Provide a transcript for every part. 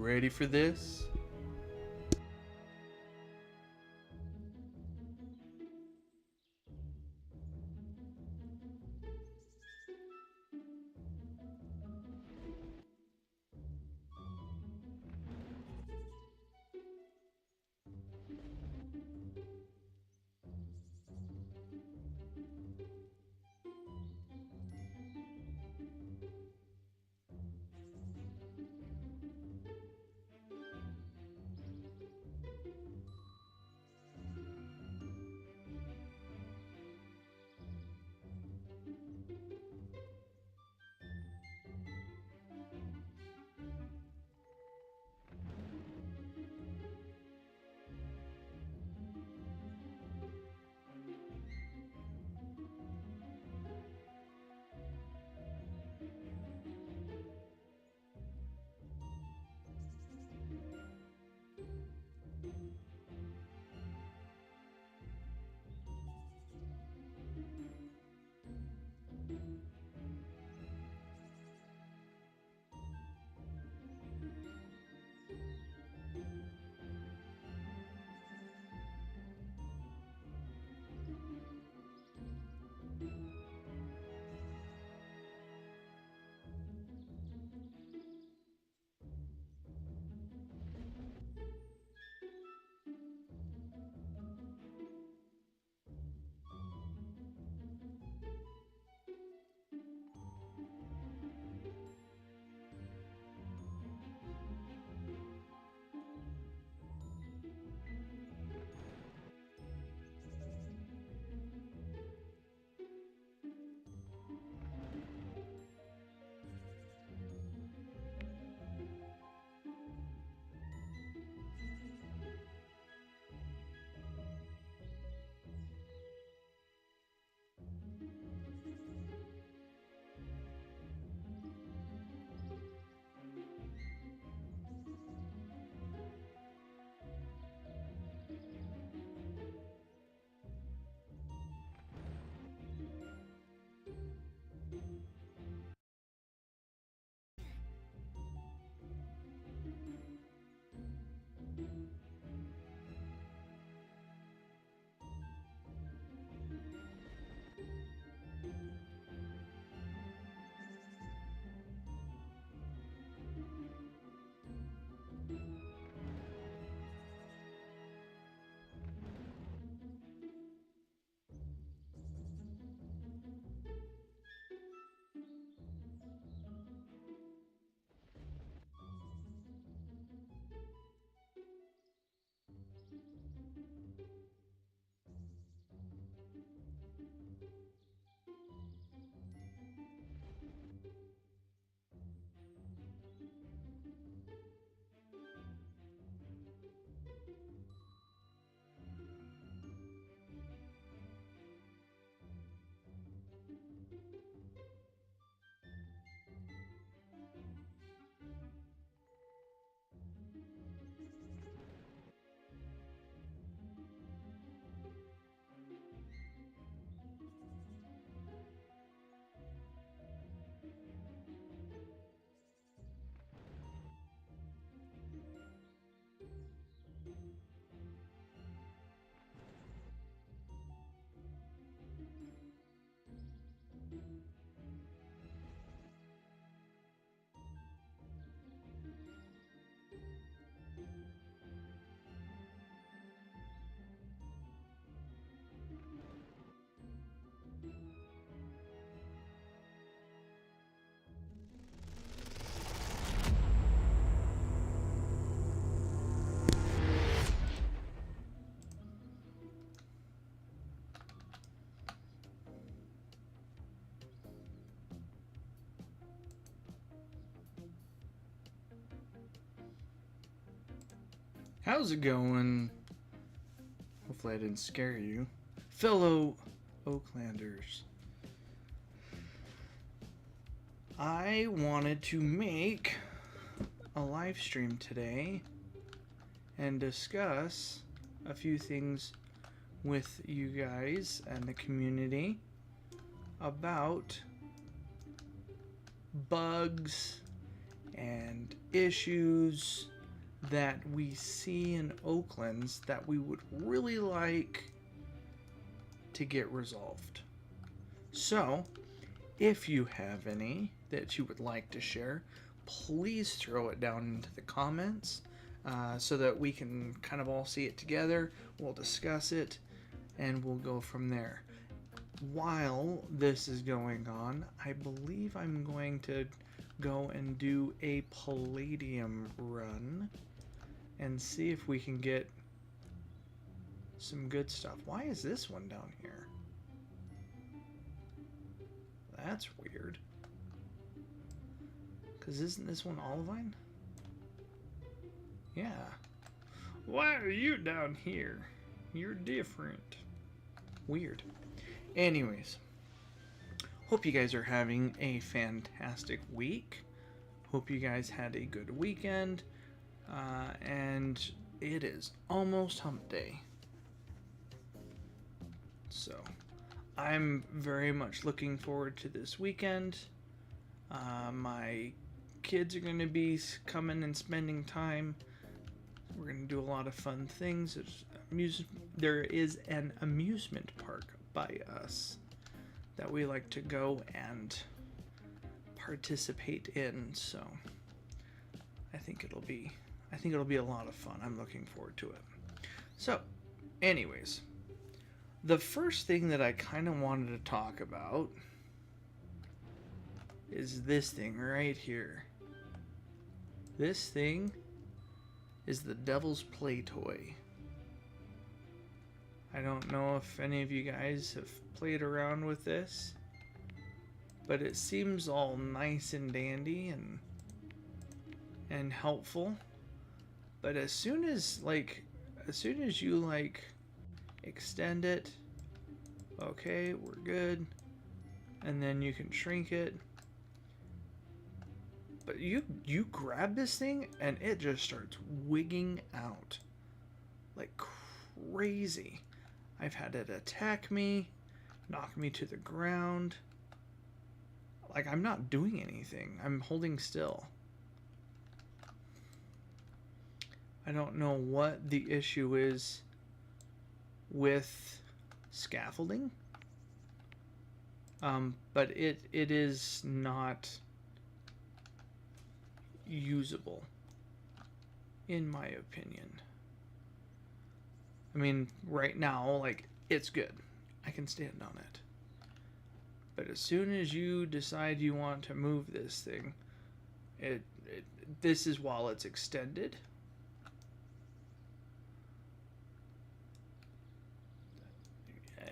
ready for this? How's it going? Hopefully I didn't scare you. Fellow Oaklanders. I wanted to make a live stream today and discuss a few things with you guys and the community about bugs and issues that we see in Oaklands that we would really like to get resolved. So, if you have any that you would like to share, please throw it down into the comments so that we can kind of all see it together. We'll discuss it and we'll go from there. While this is going on, I believe I'm going to go and do a Palladium run and see if we can get some good stuff. Why is this one down here? That's weird. Because isn't this one Olivine? Yeah. Why are you down here? You're different. Weird. Anyways. Hope you guys are having a fantastic week. Hope you guys had a good weekend. And it is almost hump day. So, I'm very much looking forward to this weekend. My kids are going to be coming and spending time. We're going to do a lot of fun things. There is an amusement park by us that we like to go and participate in. So, I think it'll be a lot of fun. I'm looking forward to it. So, anyways. The first thing that I kind of wanted to talk about is this thing right here. This thing is the Devil's Play toy. I don't know if any of you guys have played around with this, but it seems all nice and dandy and helpful. But as soon as you extend it, okay, we're good, and then you can shrink it, but you grab this thing and it just starts wigging out like crazy. I've had it attack me, knock me to the ground. Like, I'm not doing anything, I'm holding still. I don't know what the issue is with scaffolding, but it is not usable, in my opinion. I mean, right now, like, it's good. I can stand on it. But as soon as you decide you want to move this thing, this is while it's extended.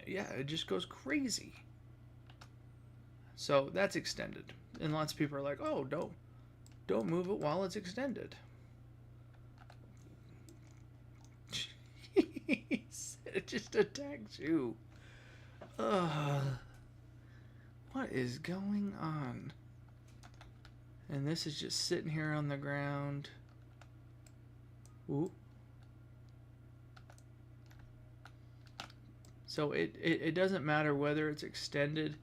Yeah, it just goes crazy. So that's extended, and lots of people are like, "Oh, don't move it while it's extended." It just attacks you. What is going on? And this is just sitting here on the ground. Ooh. So it doesn't matter whether it's extended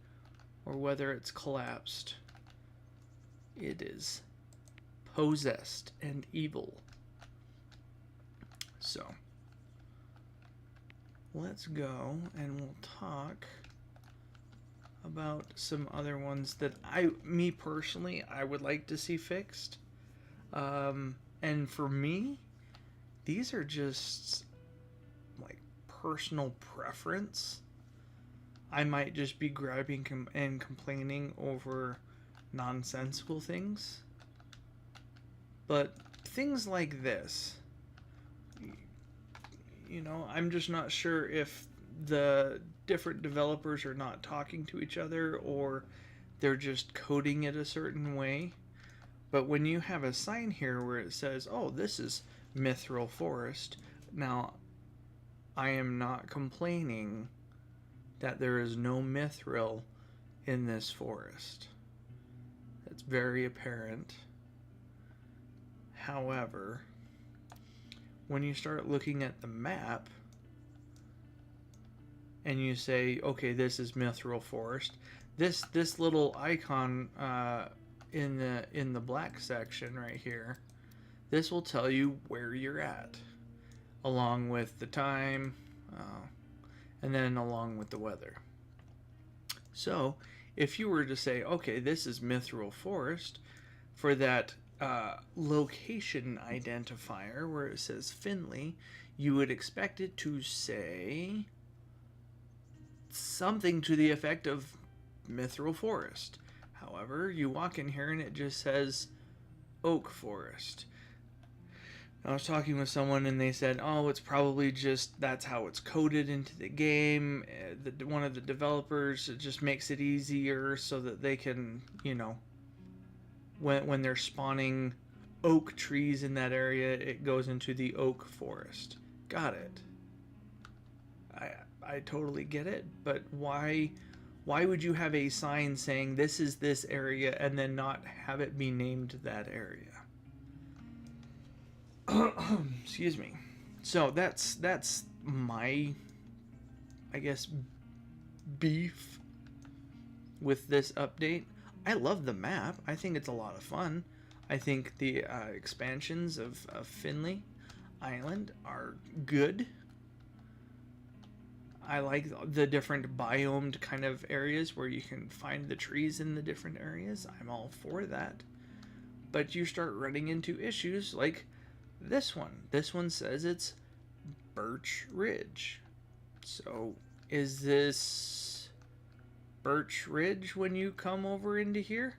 or whether it's collapsed. It is possessed and evil. So, let's go and we'll talk about some other ones that me personally, I would like to see fixed. And for me, these are just like personal preference. I might just be grabbing and complaining over nonsensical things. But things like this, you know, I'm just not sure if the different developers are not talking to each other or they're just coding it a certain way. But when you have a sign here where it says, oh, this is Mithril Forest, now I am not complaining that there is no mithril in this forest. It's very apparent. However, when you start looking at the map and you say, okay, this is Mithril Forest, this little icon in the black section right here this will tell you where you're at, along with the time, and then along with the weather. So, if you were to say, okay, this is Mithril Forest, for that location identifier where it says Finley, you would expect it to say something to the effect of Mithril Forest. However, you walk in here and it just says Oak Forest. I was talking with someone and they said, oh, it's probably just that's how it's coded into the game. One of the developers, it just makes it easier so that they can, you know, when they're spawning oak trees in that area, it goes into the oak forest. Got it. I totally get it, but why would you have a sign saying this is this area and then not have it be named that area? Excuse me. So that's my, I guess, beef with this update. I love the map. I think it's a lot of fun. I think the expansions of Finley Island are good. I like the different biomed kind of areas where you can find the trees in the different areas. I'm all for that. But you start running into issues like this one. This one says it's Birch Ridge. So is this Birch Ridge when you come over into here?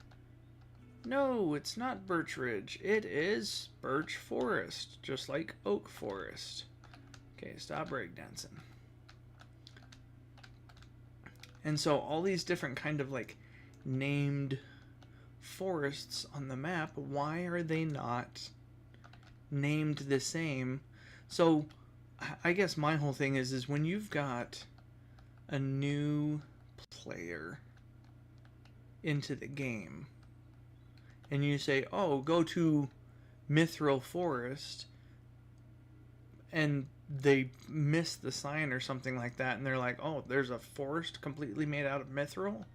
No, it's not Birch Ridge. It is Birch Forest, just like Oak Forest. Okay, stop breakdancing. And so all these different kind of like named forests on the map, why are they not named the same? So I guess my whole thing is when you've got a new player into the game and you say, oh, go to Mithril Forest, and they miss the sign or something like that, and they're like, oh, there's a forest completely made out of mithril?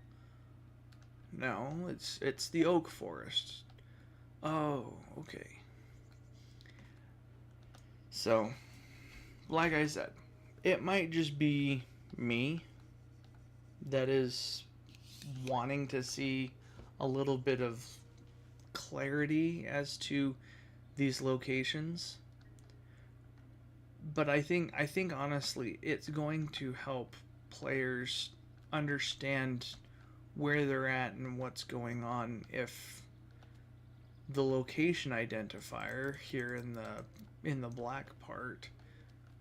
No, it's the oak forest. Oh, okay. So, like I said, it might just be me that is wanting to see a little bit of clarity as to these locations. But I think honestly it's going to help players understand where they're at and what's going on if the location identifier here in the black part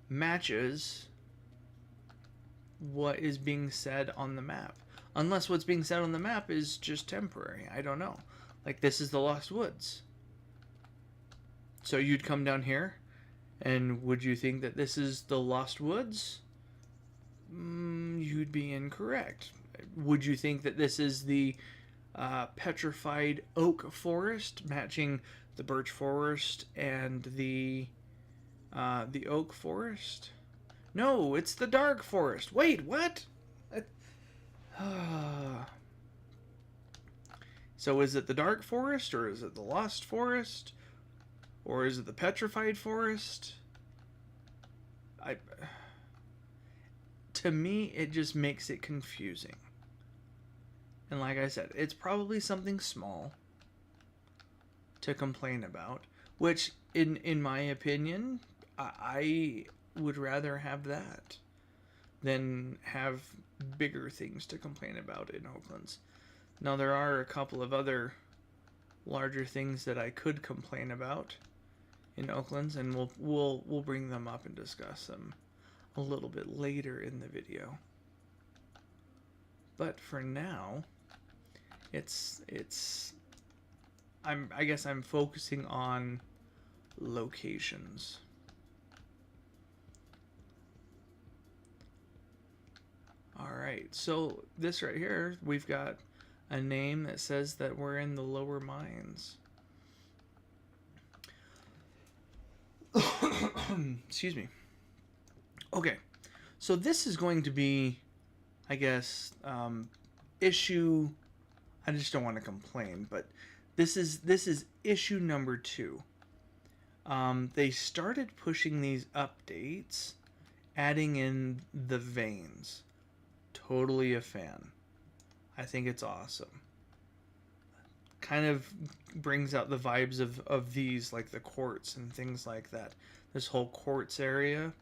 matches what is being said on the map. Unless what's being said on the map is just temporary. I don't know. Like, this is the Lost Woods. So you'd come down here, and would you think that this is the Lost Woods? You'd be incorrect. Would you think that this is the petrified oak forest, matching the birch forest and the oak forest? No, it's the dark forest. Wait, what? So is it the dark forest, or is it the lost forest, or is it the petrified forest? To me, it just makes it confusing. And like I said, it's probably something small to complain about, which in my opinion, I would rather have that than have bigger things to complain about in Oaklands. Now, there are a couple of other larger things that I could complain about in Oaklands, and we'll bring them up and discuss them a little bit later in the video. But for now, I guess I'm focusing on locations. Alright, so this right here, we've got a name that says that we're in the lower mines. Excuse me. Okay, so this is going to be, I guess, issue, I just don't want to complain, but this is issue number 2. They started pushing these updates, adding in the veins. Totally a fan. I think it's awesome. Kind of brings out the vibes of these, like the quartz and things like that. This whole quartz area.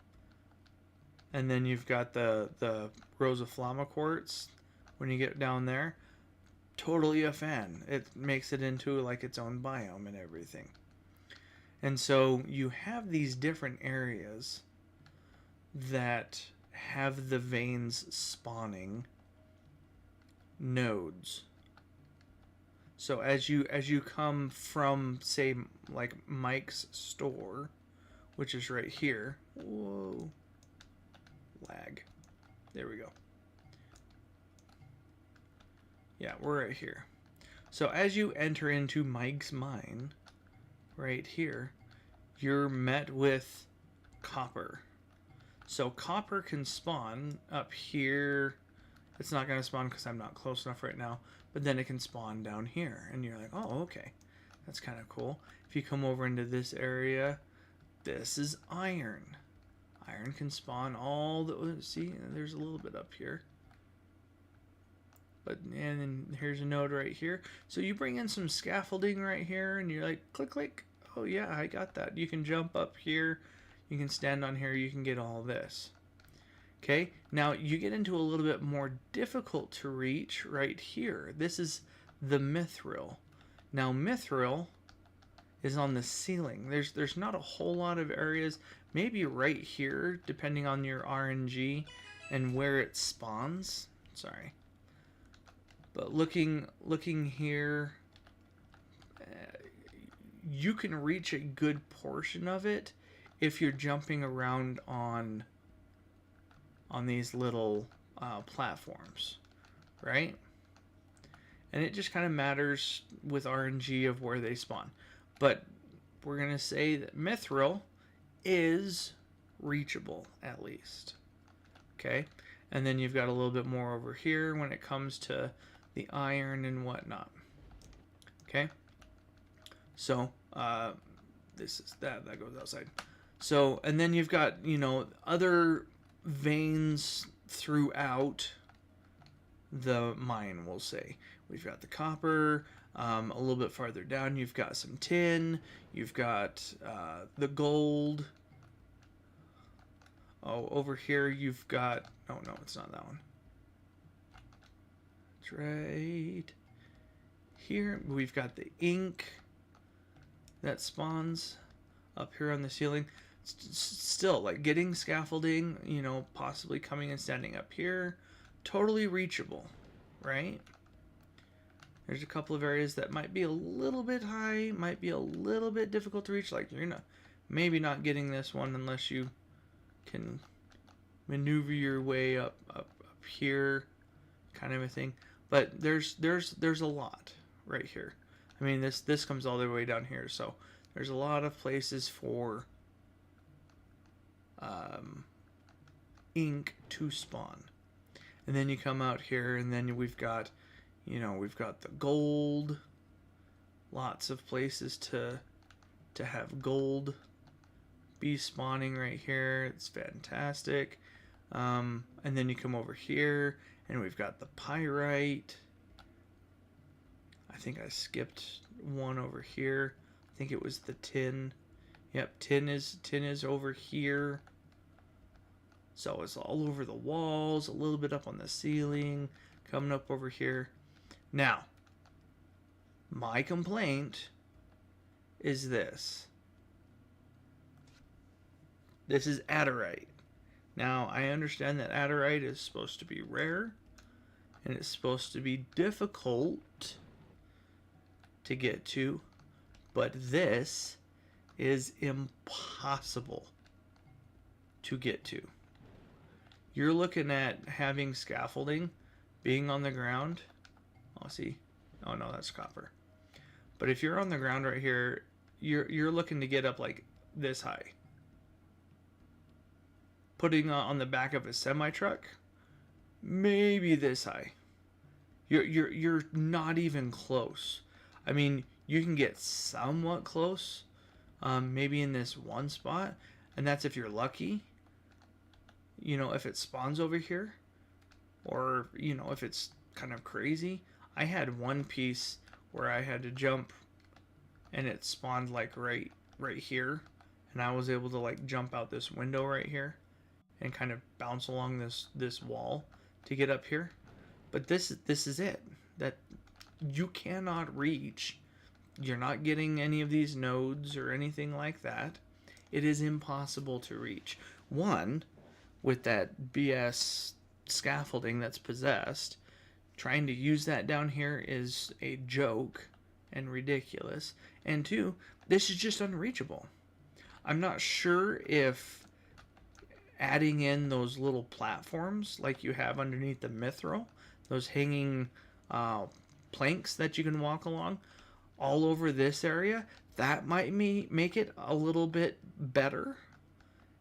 And then you've got the Rosa Flama quartz when you get down there. Totally a fan. It makes it into like its own biome and everything. And so you have these different areas that have the veins spawning nodes. So as you come from, say, like Mike's store, which is right here. Whoa. Lag. There we go. Yeah, we're right here. So as you enter into Mike's mine, right here, you're met with copper. So copper can spawn up here. It's not going to spawn because I'm not close enough right now, but then it can spawn down here, and you're like, oh, okay, that's kind of cool. If you come over into this area, this is iron. Iron can spawn all the, see, there's a little bit up here. But, and then here's a node right here. So you bring in some scaffolding right here, and you're like, click, click. Oh yeah, I got that. You can jump up here. You can stand on here. You can get all this. Okay, now you get into a little bit more difficult to reach right here. This is the mithril. Now mithril is on the ceiling. There's not a whole lot of areas. Maybe right here, depending on your RNG and where it spawns. Sorry. But looking here, you can reach a good portion of it if you're jumping around on these little platforms, right? And it just kind of matters with RNG of where they spawn. But we're going to say that mithril is reachable, at least. Okay? And then you've got a little bit more over here when it comes to the iron and whatnot. Okay? So, this is that goes outside. So, and then you've got, you know, other veins throughout the mine, we'll say. We've got the copper. A little bit farther down, you've got some tin. You've got the gold. Oh, over here you've got... Oh, no, it's not that one. It's right here. We've got the ink that spawns up here on the ceiling. Still, like, getting scaffolding, you know, possibly coming and standing up here. Totally reachable, right? There's a couple of areas that might be a little bit high, might be a little bit difficult to reach. Like, you're not, maybe not getting this one unless you can maneuver your way up here, kind of a thing. But there's a lot right here. I mean, this comes all the way down here, so there's a lot of places for ink to spawn. And then you come out here, and then we've got, you know, we've got the gold. Lots of places to have gold be spawning right here. It's fantastic. And then you come over here, and we've got the pyrite. I think I skipped one over here. I think it was the tin. Yep, tin is over here. So it's all over the walls, a little bit up on the ceiling, coming up over here. Now, my complaint is this. This is Adderite. Now, I understand that Adderite is supposed to be rare, and it's supposed to be difficult to get to, but this is impossible to get to. You're looking at having scaffolding, being on the ground. Oh, see? Oh, no, that's copper. But if you're on the ground right here, you're looking to get up like this high. Putting on the back of a semi-truck, maybe this high. You're not even close. I mean, you can get somewhat close, maybe in this one spot, and that's if you're lucky. You know, if it spawns over here, or you know, if it's kind of crazy. I had one piece where I had to jump, and it spawned like right here, and I was able to like jump out this window right here, and kind of bounce along this wall to get up here. But this is it. That you cannot reach. You're not getting any of these nodes or anything like that. It is impossible to reach. One, with that BS scaffolding that's possessed, trying to use that down here is a joke and ridiculous. And two, this is just unreachable. I'm not sure if adding in those little platforms like you have underneath the mithril, those hanging planks that you can walk along all over this area, that might make it a little bit better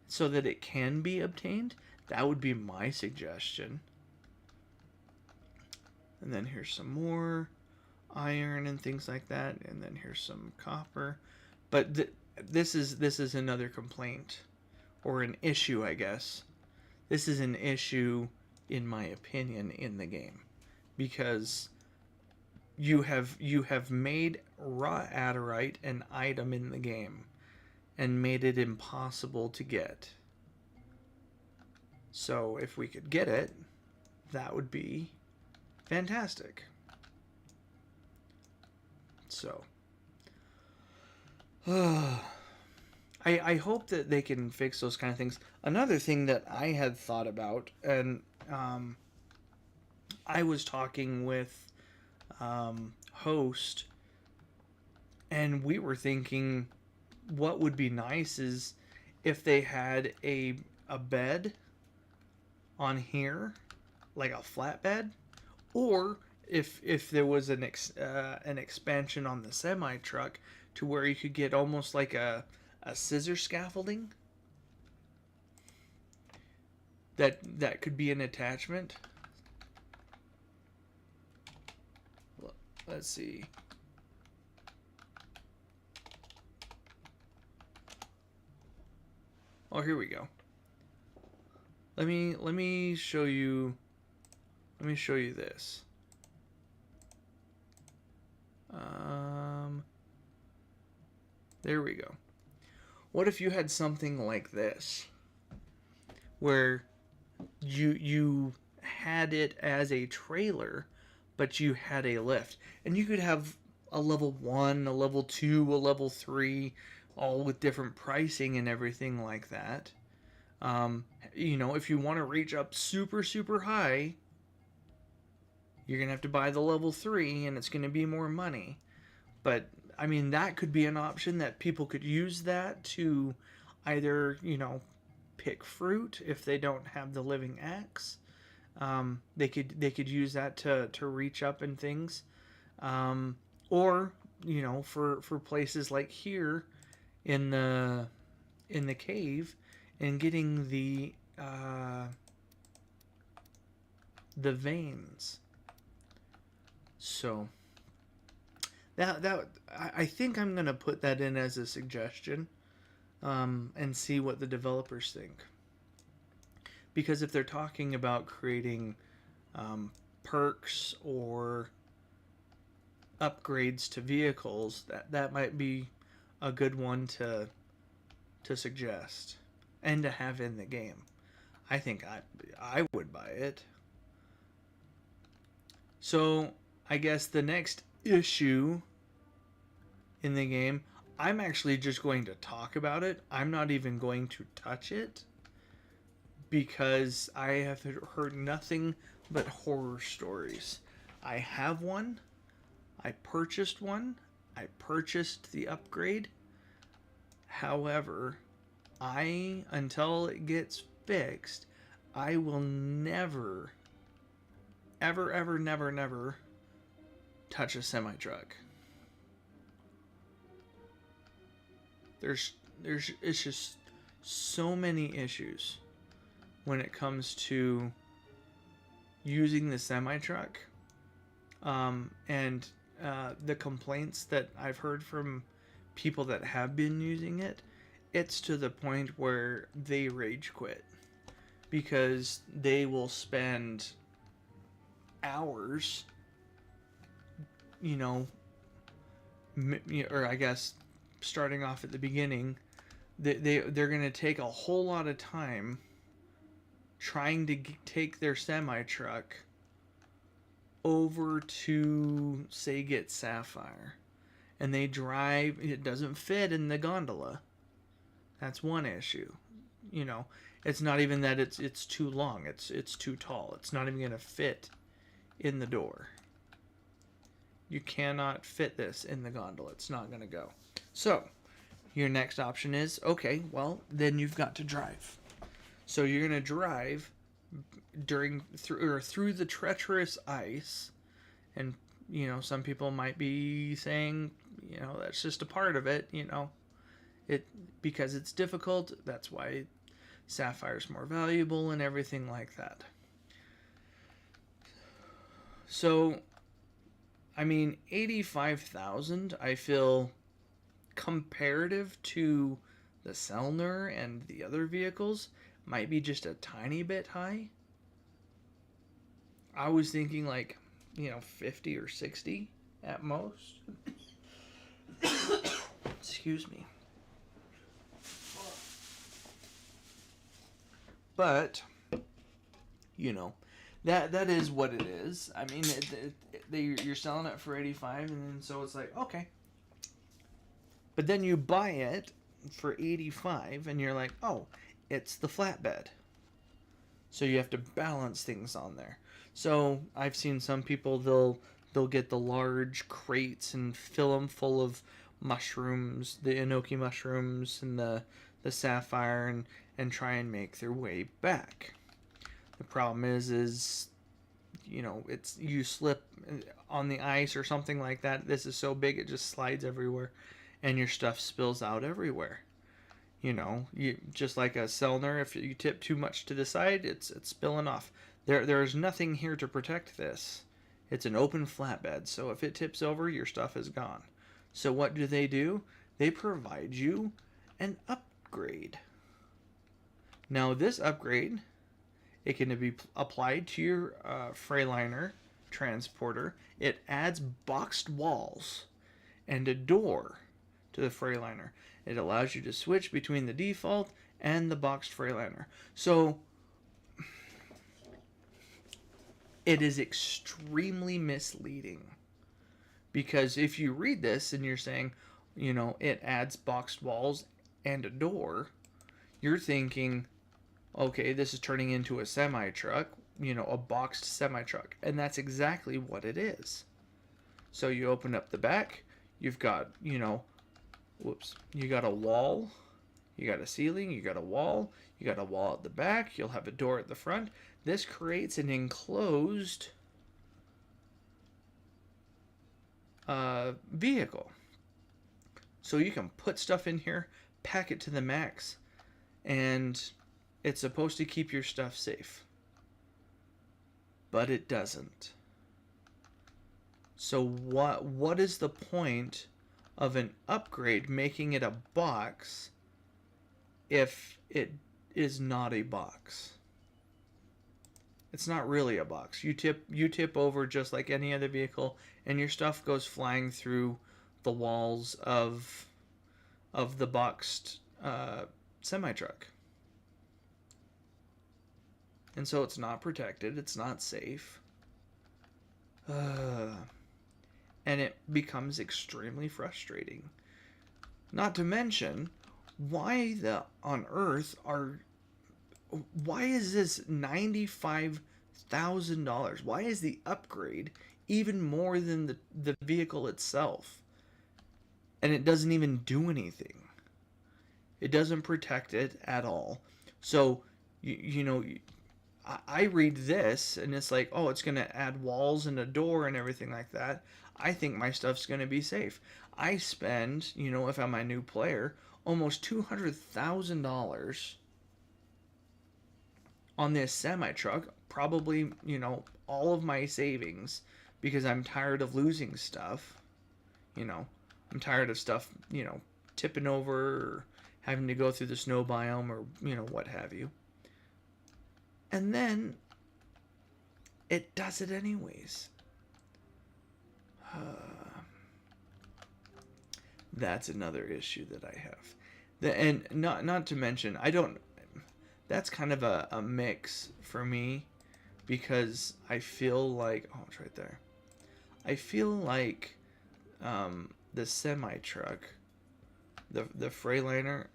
so that it can be obtained. That would be my suggestion. And then here's some more iron and things like that, and then here's some copper. But this is another complaint, or an issue, I guess. This is an issue, in my opinion, in the game, because you have made raw adderite an item in the game and made it impossible to get. So if we could get it, that would be fantastic. So I hope that they can fix those kind of things. Another thing that I had thought about, and I was talking with host, and we were thinking what would be nice is if they had a bed on here, like a flat bed, or if there was an expansion on the semi truck to where you could get almost like a scissor scaffolding that could be an attachment. Let's see. Oh, here we go. Let me show you. Let me show you this. There we go. What if you had something like this, where you had it as a trailer, but you had a lift, and you could have a level 1, a level 2, a level 3, all with different pricing and everything like that. You know, if you want to reach up super high, you're gonna have to buy the level 3, and it's gonna be more money. But I mean, that could be an option that people could use that to either, you know, pick fruit if they don't have the living axe. They could use that to reach up and things, or you know, for places like here in the cave, and getting the veins. So that I think I'm gonna put that in as a suggestion, and see what the developers think. Because if they're talking about creating perks or upgrades to vehicles, that might be a good one to suggest and to have in the game. I think I would buy it. So I guess the next issue in the game, I'm actually just going to talk about it. I'm not even going to touch it, because I have heard nothing but horror stories. I have one. I purchased one. I purchased the upgrade. However, until it gets fixed, I will never, ever, never touch a semi-truck. It's just so many issues when it comes to using the semi-truck, and the complaints that I've heard from people that have been using it, it's to the point where they rage quit because they will spend hours, you know, or I guess starting off at the beginning, they're going to take a whole lot of time trying to take their semi truck over to, say, get Sapphire, and they drive, it doesn't fit in the gondola. That's one issue. You know, it's not even that it's too long, it's too tall. It's not even going to fit in the door. You cannot fit this in the gondola. It's not going to go. So, your next option is, okay, well, then you've got to drive. So you're going to drive through the treacherous ice, and you know, some people might be saying, you know, that's just a part of it, you know. It because it's difficult, that's why Sapphire's more valuable and everything like that. So, I mean, 85,000, I feel, comparative to the Selner and the other vehicles, might be just a tiny bit high. I was thinking like, you know, 50 or 60 at most. Excuse me. But, you know, that is what it is. I mean, you're selling it for 85, and then so it's like, okay. But then you buy it for 85, and you're like, oh, it's the flatbed. So you have to balance things on there. So I've seen some people, they'll get the large crates and fill them full of mushrooms, the enoki mushrooms and the sapphire, and try and make their way back. The problem is you know, you slip on the ice or something like that. This is so big it just slides everywhere, and your stuff spills out everywhere. You know, you just like a Selner, if you tip too much to the side, it's spilling off. There's nothing here to protect this. It's an open flatbed, so if it tips over, your stuff is gone. So what do? They provide you an upgrade. Now this upgrade, it can be applied to your Freightliner transporter. It adds boxed walls and a door to the Freightliner. It allows you to switch between the default and the boxed Freightliner. So it is extremely misleading, because if you read this and you're saying, you know, it adds boxed walls and a door, you're thinking, okay, this is turning into a semi-truck, you know, a boxed semi-truck. And that's exactly what it is. So you open up the back, you've got, you know, you got a wall, you got a ceiling, you got a wall at the back, you'll have a door at the front. This creates an enclosed vehicle. So you can put stuff in here, pack it to the max, and it's supposed to keep your stuff safe. But it doesn't. So what is the point of an upgrade making it a box if it is not a box? It's not really a box. You tip over just like any other vehicle, and your stuff goes flying through the walls of the boxed semi-truck. And so it's not protected, it's not safe. And it becomes extremely frustrating. Not to mention, why is this $95,000? Why is the upgrade even more than the vehicle itself? And it doesn't even do anything. It doesn't protect it at all. So, you know, I read this and it's like, oh, it's going to add walls and a door and everything like that. I think my stuff's going to be safe. I spend, you know, if I'm a new player, almost $200,000 on this semi-truck. Probably, you know, all of my savings, because I'm tired of losing stuff. You know, I'm tired of stuff, you know, tipping over or having to go through the snow biome or, what have you. And then it does it anyways. That's another issue that I have. And not to mention, that's kind of a mix for me, because I feel like, oh, it's right there. I feel like the semi-truck, the Freightliner,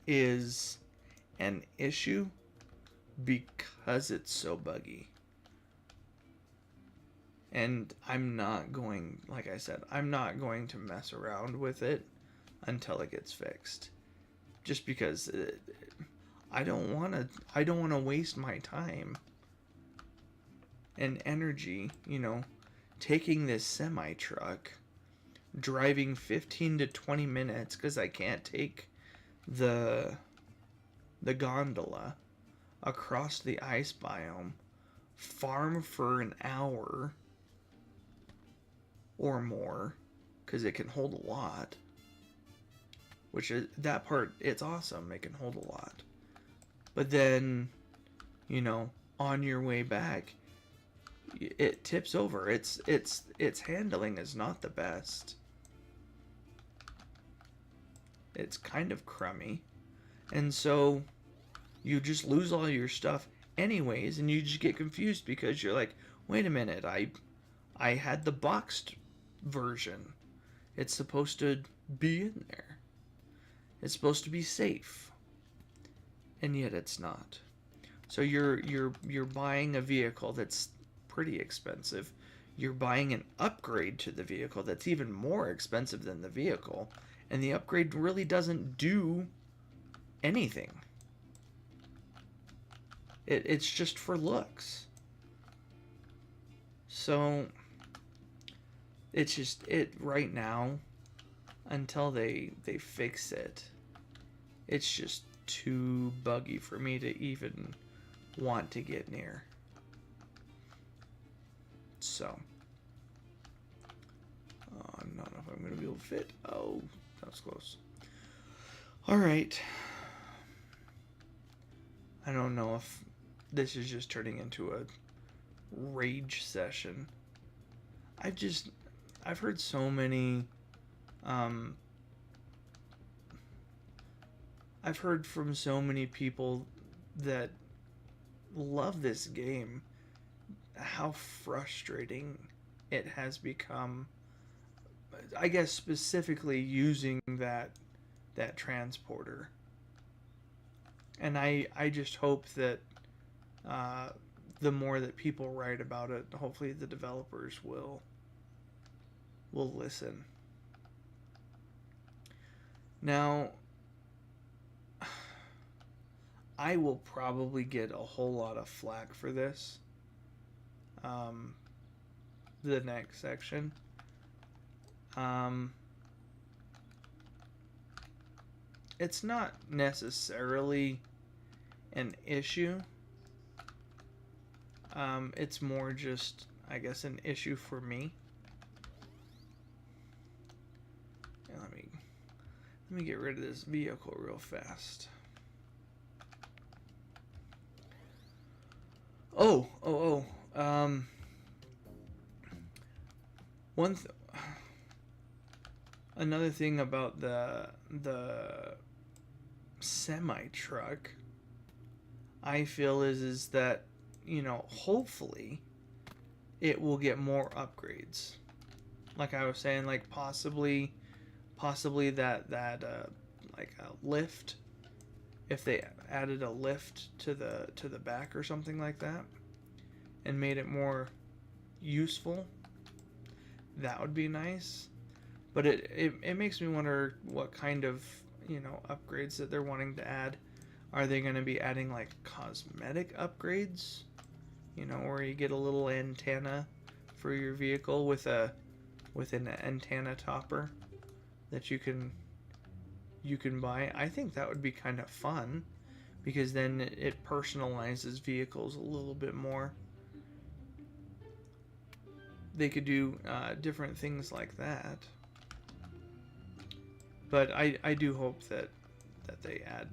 is an issue because it's so buggy. And I'm not going, like I said, I'm not going to mess around with it until it gets fixed. Just because I don't want to waste my time and energy, taking this semi-truck, driving 15 to 20 minutes because I can't take the gondola across the ice biome, farm for an hour or more, because it can hold a lot, which is, that part, it's awesome, it can hold a lot. But then, on your way back, it tips over. Its handling is not the best. It's kind of crummy, and so you just lose all your stuff anyways, and you just get confused because you're like, wait a minute, I had the boxed version. It's supposed to be in there. It's supposed to be safe, and yet it's not. So you're buying a vehicle that's pretty expensive. You're buying an upgrade to the vehicle that's even more expensive than the vehicle, and the upgrade really doesn't do anything. It's just for looks. So it's just, right now, until they fix it, it's just too buggy for me to even want to get near. So I don't know if I'm going to be able to fit. Oh, that was close. Alright. I don't know if this is just turning into a rage session. I've heard so many, I've heard from so many people that love this game how frustrating it has become. I guess specifically using that transporter. And I just hope that the more that people write about it, hopefully the developers will listen. Now, I will probably get a whole lot of flack for this. The next section. It's not necessarily an issue. It's more just, I guess, an issue for me. Let me get rid of this vehicle real fast. Another thing about the semi-truck, I feel is that, hopefully it will get more upgrades. Like I was saying, like possibly that like a lift, if they added a lift to the back or something like that and made it more useful, that would be nice. But it makes me wonder what kind of, upgrades that they're wanting to add. Are they going to be adding like cosmetic upgrades, where you get a little antenna for your vehicle with an antenna topper that you can buy? I think that would be kind of fun, because then it personalizes vehicles a little bit more. They could do different things like that. But I do hope that they add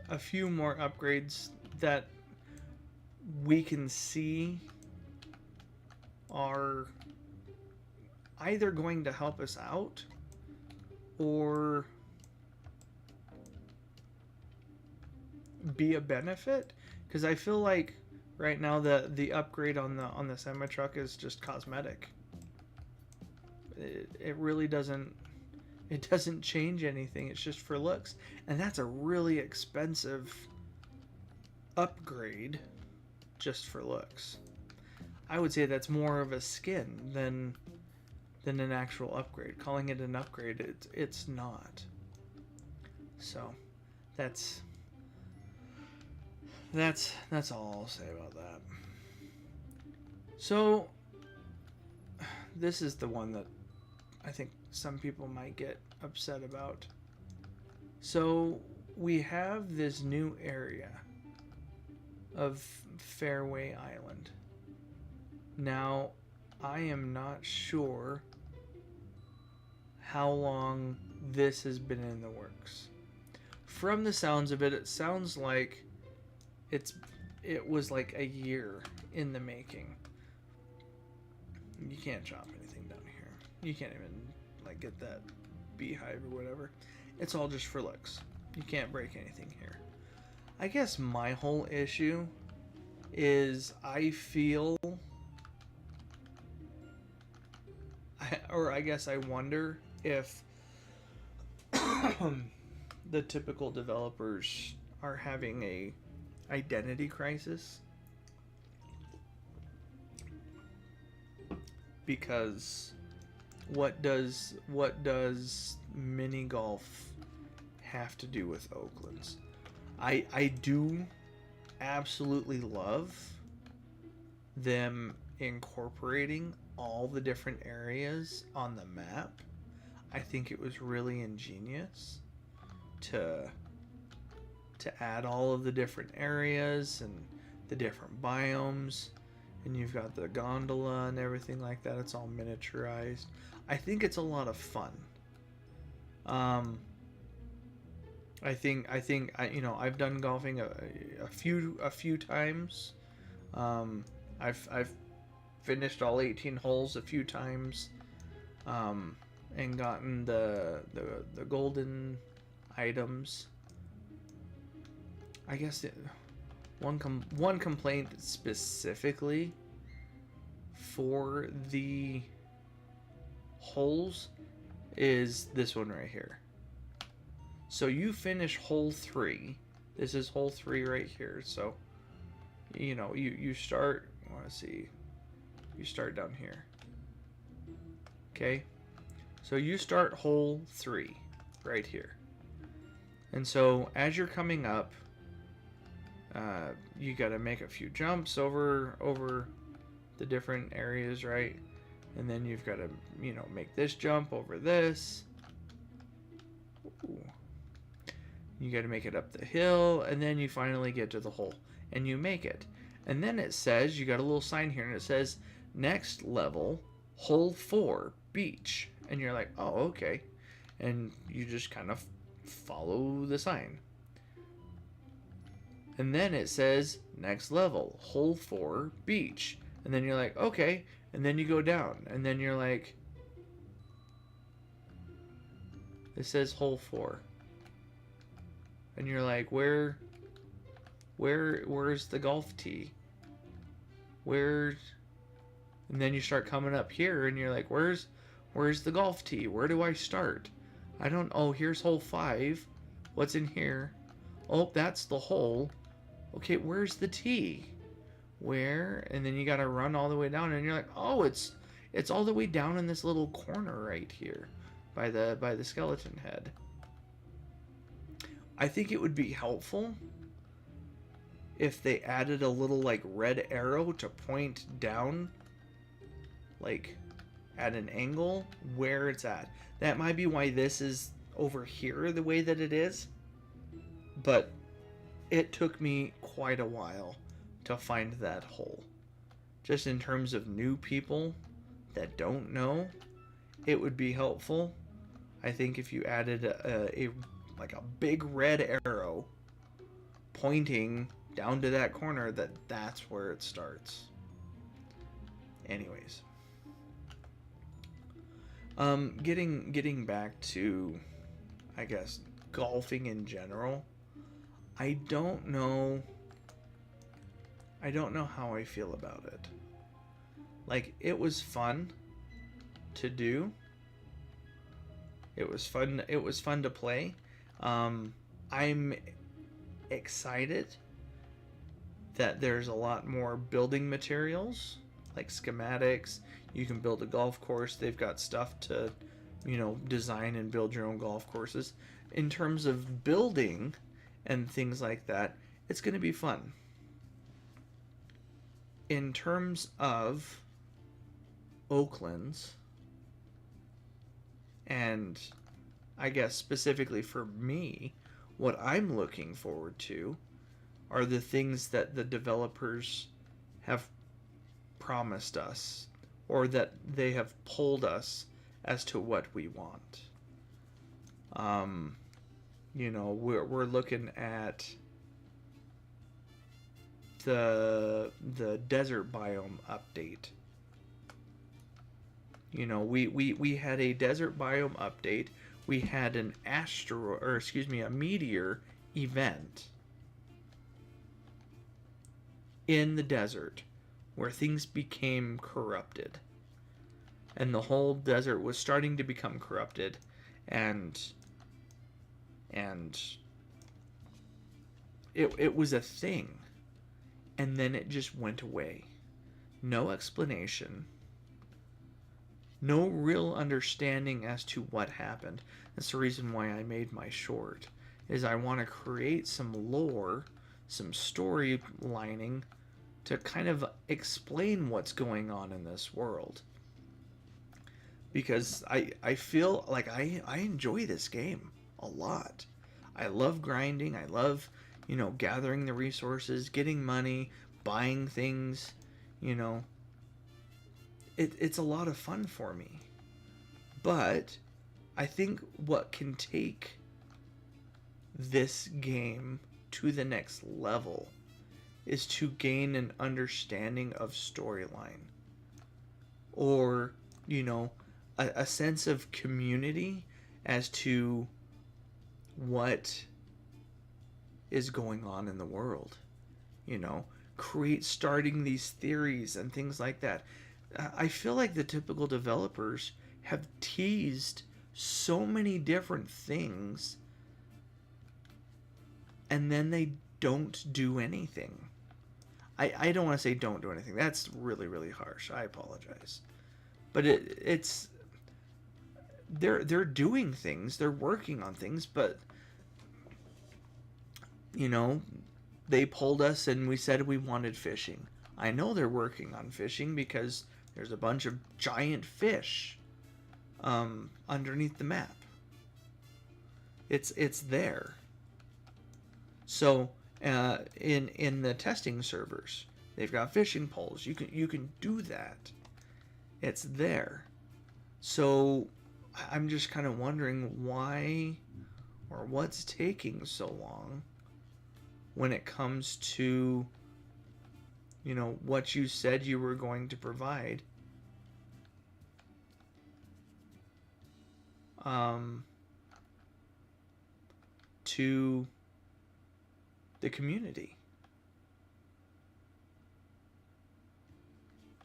a few more upgrades that we can see are either going to help us out or be a benefit, because I feel like right now the upgrade on the semi truck is just cosmetic. It really doesn't change anything. It's just for looks, and that's a really expensive upgrade just for looks. I would say that's more of a skin than an actual upgrade. Calling it an upgrade, it's not. So that's all I'll say about that. So this is the one that I think some people might get upset about. So we have this new area of Fairway Island. Now, I am not sure how long this has been in the works. From the sounds of it, it sounds like it was like a year in the making. You can't chop anything down here. You can't even like get that beehive or whatever. It's all just for looks. You can't break anything here. I guess my whole issue is I feel, I guess I wonder if the typical developers are having a identity crisis, because what does mini golf have to do with Oaklands? I do absolutely love them incorporating all the different areas on the map. I think it was really ingenious to add all of the different areas and the different biomes, and you've got the gondola and everything like that. It's all miniaturized. I think it's a lot of fun. I think I've done golfing a few times. I've finished all 18 holes a few times, and gotten the golden items. I guess one complaint specifically for the holes is this one right here. So you finish hole 3. This is hole 3 right here. So you start. I want to see. You start down here. Okay. So you start hole 3 right here. And so as you're coming up, you got to make a few jumps over the different areas, right? And then you've got to, make this jump over this. Ooh. You got to make it up the hill, and then you finally get to the hole, and you make it. And then it says, you got a little sign here, and it says, next level, hole 4, beach. And you're like, oh, okay. And you just kind of follow the sign. And then it says, next level, hole 4, beach. And then you're like, okay. And then you go down, and then you're like, it says hole 4. And you're like, where's the golf tee? And then you start coming up here, and you're like, where's the golf tee? Where do I start? Oh, here's hole 5. What's in here? Oh, that's the hole. Okay, where's the tee? Where? And then you gotta run all the way down, and you're like, oh, it's all the way down in this little corner right here by the skeleton head. I think it would be helpful if they added a little like red arrow to point down, like at an angle where it's at. That might be why this is over here the way that it is, but it took me quite a while to find that hole. Just in terms of new people that don't know, it would be helpful. I think if you added a like a big red arrow pointing down to that corner, that's where it starts. Anyways, getting back to, I guess, golfing in general. I don't know how I feel about it. Like, it was fun to do. It was fun to play. I'm excited that there's a lot more building materials, like schematics. You can build a golf course. They've got stuff to, design and build your own golf courses. In terms of building and things like that, it's going to be fun. In terms of Oaklands, and I guess specifically for me, what I'm looking forward to are the things that the developers have promised us, or that they have polled us as to what we want. We're looking at the desert biome update. We had a desert biome update. We had an a meteor event in the desert where things became corrupted. And the whole desert was starting to become corrupted, and it was a thing. And then it just went away. No explanation. No real understanding as to what happened. That's the reason why I made my short, is I want to create some lore, some story lining to kind of explain what's going on in this world. Because I feel like I enjoy this game a lot. I love grinding. I love, gathering the resources, getting money, buying things, It's a lot of fun for me. But I think what can take this game to the next level is to gain an understanding of storyline. Or, a sense of community as to what is going on in the world. Starting these theories and things like that. I feel like the typical developers have teased so many different things, and then they don't do anything. I don't want to say don't do anything. That's really, really harsh. I apologize. But it's they're doing things. They're working on things, but they pulled us and we said we wanted fishing. I know they're working on fishing because there's a bunch of giant fish underneath the map. It's there. So in the testing servers, they've got fishing poles. You can do that. It's there. So I'm just kind of wondering why or what's taking so long when it comes to what you said you were going to provide. To the community.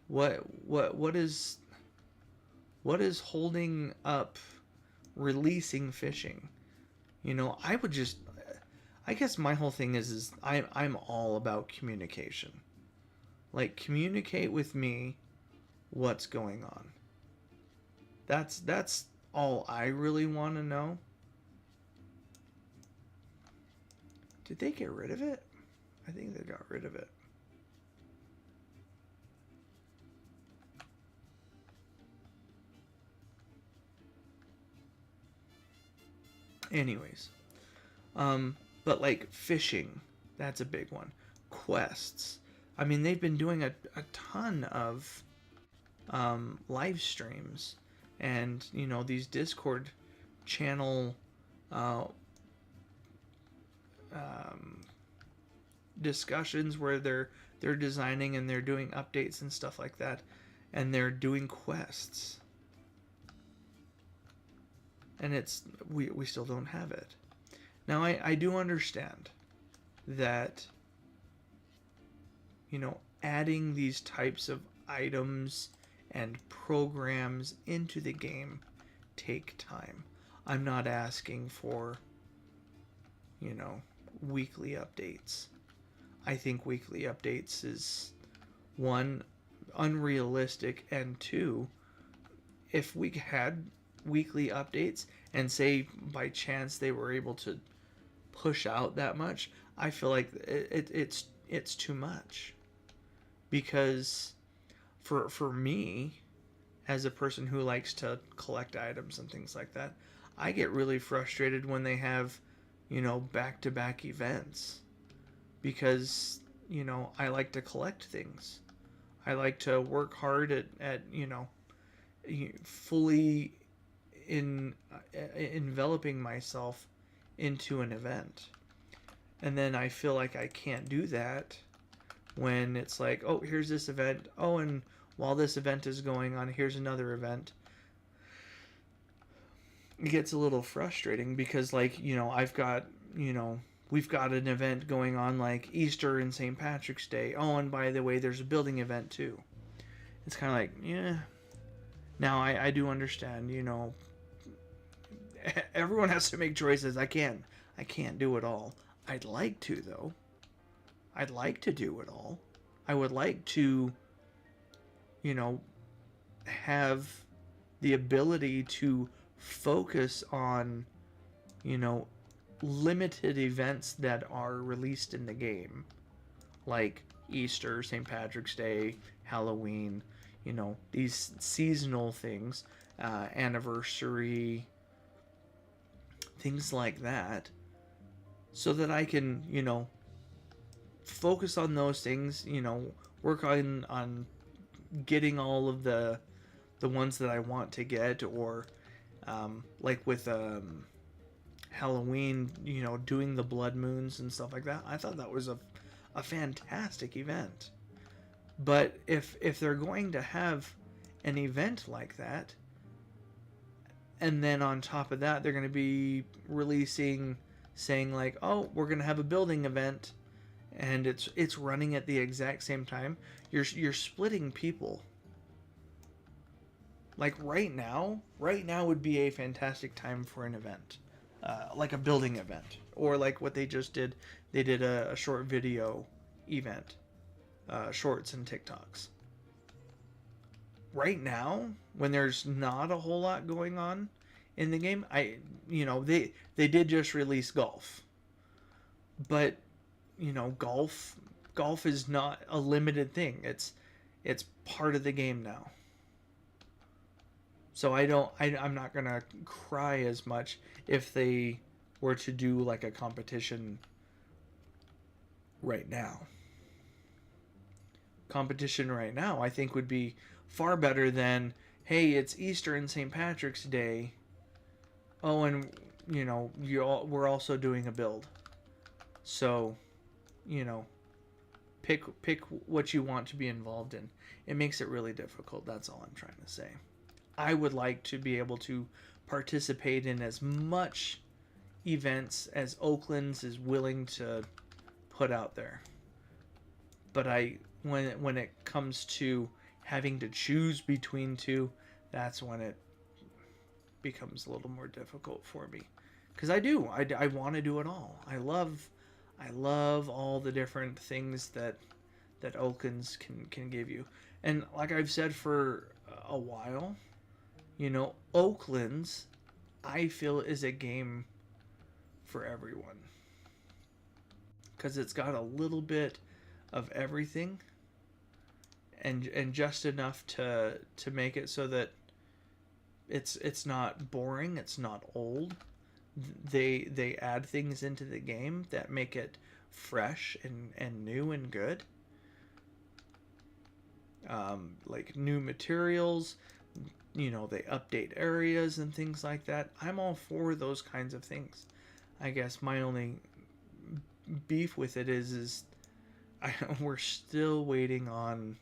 What is holding up releasing fishing? I guess my whole thing is I'm all about communication. Like, communicate with me what's going on. That's all I really want to know. Did they get rid of it? I think they got rid of it. Anyways, but like fishing, that's a big one. Quests. I mean, they've been doing a ton of live streams and you know, these Discord channel discussions where they're designing and they're doing updates and stuff like that, and they're doing quests, and it's we still don't have it. Now I do understand that, you know, adding these types of items and programs into the game take time. I'm not asking for, you know, weekly updates. I think weekly updates is, one, unrealistic, and two, if we had weekly updates and say by chance they were able to push out that much, I feel like it's too much. Because for me, as a person who likes to collect items and things like that, I get really frustrated when they have, you know, back-to-back events, because, you know, I like to collect things. I like to work hard at you know, fully enveloping myself into an event. And then I feel like I can't do that when it's like, oh, here's this event. Oh, and while this event is going on, here's another event. It gets a little frustrating because, like, you know, I've got, you know, we've got an event going on like Easter and St. Patrick's Day. Oh, and by the way, there's a building event too. It's kind of like, yeah. Now, I do understand, you know, everyone has to make choices. I can't do it all. I'd like to, though. I'd like to do it all. I would like to, you know, have the ability to focus on, you know, limited events that are released in the game, like Easter, St. Patrick's Day, Halloween, you know, these seasonal things, anniversary, things like that, so that I can, you know, focus on those things, you know, work on getting all of the ones that I want to get, or like with Halloween, you know, doing the blood moons and stuff like that. I thought that was a fantastic event. But if they're going to have an event like that, and then on top of that they're going to be releasing, saying like, oh, we're going to have a building event, and it's running at the exact same time, you're splitting people. Like right now would be a fantastic time for an event, like a building event, or like what they just did. They did a short video event, shorts and TikToks. Right now, when there's not a whole lot going on in the game, you know, they did just release golf, but you know, golf is not a limited thing. It's part of the game now. So I'm not gonna cry as much if they were to do like a competition right now. Competition right now, I think, would be far better than, hey, it's Easter and St. Patrick's Day. Oh, and you know, we're also doing a build. So, you know, pick what you want to be involved in. It makes it really difficult. That's all I'm trying to say. I would like to be able to participate in as much events as Oaklands is willing to put out there. But when it comes to having to choose between two, that's when it becomes a little more difficult for me. Because I want to do it all. I love all the different things that Oaklands can give you. And like I've said for a while, you know, Oaklands, I feel, is a game for everyone. Because it's got a little bit of everything, and just enough to make it so that it's not boring, it's not old. They add things into the game that make it fresh and new and good. Like new materials, they update areas and things like that. I'm all for those kinds of things. I guess my only beef with it is we're still waiting on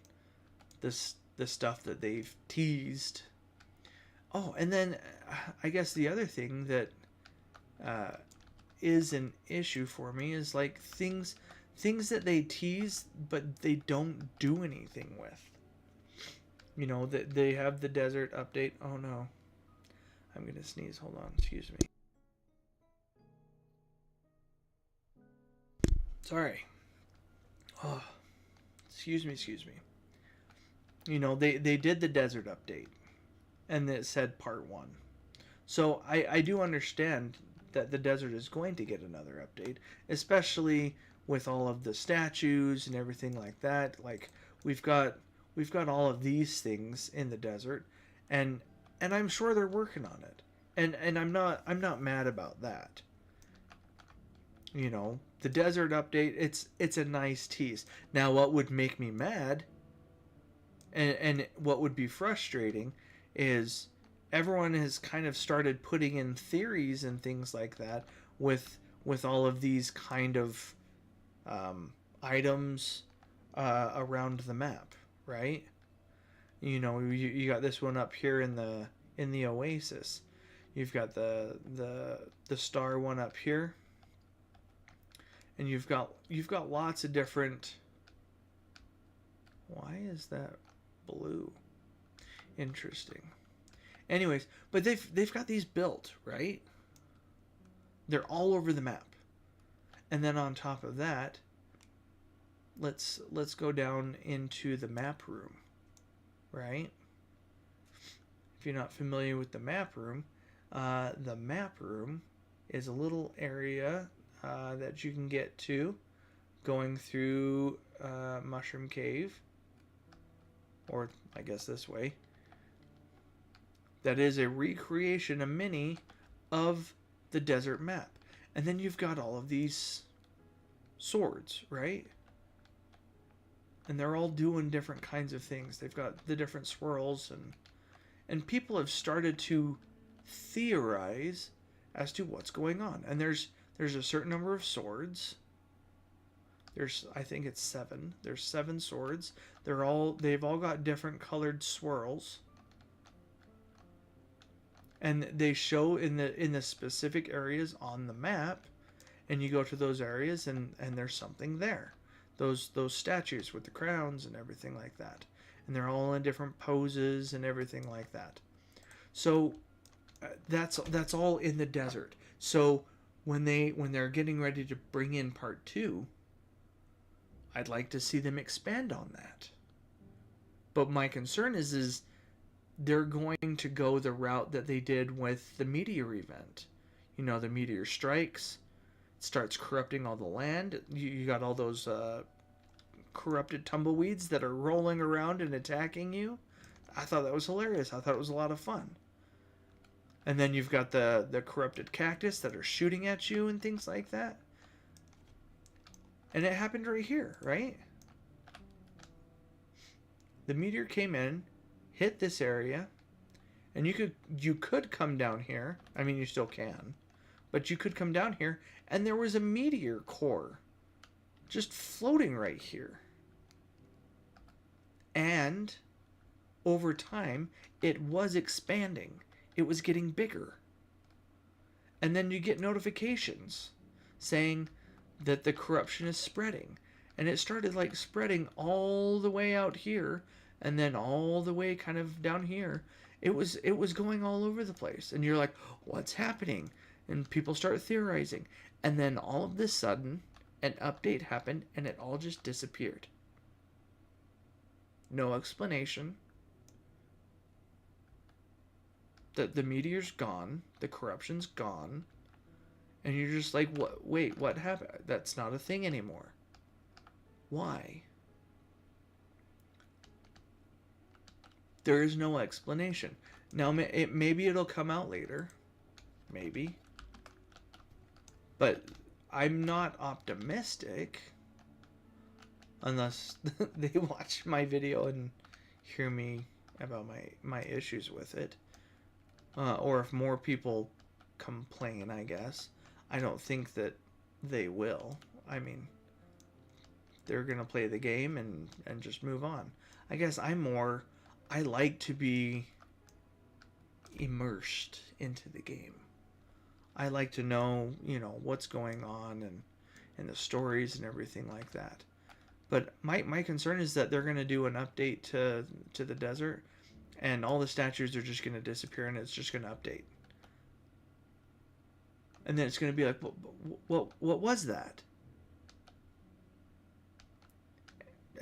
the stuff that they've teased. Oh, and then I guess the other thing that is an issue for me is like things that they tease but they don't do anything with. That they have the desert update. Oh no, I'm gonna sneeze. Hold on, excuse me. Sorry. Oh, excuse me. They did the desert update, and it said part 1. So I do understand that the desert is going to get another update, especially with all of the statues and everything like that. Like we've got all of these things in the desert, and I'm sure they're working on it. And I'm not mad about that. The desert update, it's a nice tease. Now what would make me mad and what would be frustrating is everyone has kind of started putting in theories and things like that with all of these kind of items around the map, right? You got this one up here in the oasis. You've got the star one up here, and you've got lots of different. Why is that blue? Interesting. Anyways, but they've got these built, right? They're all over the map. And then on top of that, let's go down into the map room, right? If you're not familiar with the map room is a little area that you can get to going through Mushroom Cave, or I guess this way. That is a recreation, a mini of the desert map. And then you've got all of these swords, right? And they're all doing different kinds of things. They've got the different swirls, and people have started to theorize as to what's going on. And there's a certain number of swords. I think it's 7. There's 7 swords. They've all got different colored swirls. And they show in the specific areas on the map, and you go to those areas and there's something there. Those statues with the crowns and everything like that. And they're all in different poses and everything like that. So that's all in the desert. So when they're getting ready to bring in part 2, I'd like to see them expand on that. But my concern is they're going to go the route that they did with the meteor event. The meteor strikes, it starts corrupting all the land. You got all those corrupted tumbleweeds that are rolling around and attacking you. I thought that was hilarious. I thought it was a lot of fun. And then you've got the corrupted cactus that are shooting at you and things like that. And it happened right here, right? The meteor came in, hit this area, and you could come down here. I mean, you still can, but you could come down here, and there was a meteor core just floating right here. And over time, it was expanding. It was getting bigger. And then you get notifications saying that the corruption is spreading. And it started like spreading all the way out here, and then all the way kind of down here. It was going all over the place. And you're like, what's happening? And people start theorizing. And then all of this sudden, an update happened, and it all just disappeared. No explanation. The meteor's gone. The corruption's gone. And you're just like, what? Wait, what happened? That's not a thing anymore. Why? There is no explanation. Now, maybe it'll come out later. Maybe. But I'm not optimistic. Unless they watch my video and hear me about my issues with it, or if more people complain, I guess. I don't think that they will. I mean, they're gonna play the game and just move on. I guess I like to be immersed into the game. I like to know, what's going on and the stories and everything like that. But my concern is that they're going to do an update to the desert, and all the statues are just going to disappear, and it's just going to update. And then it's going to be like, what was that?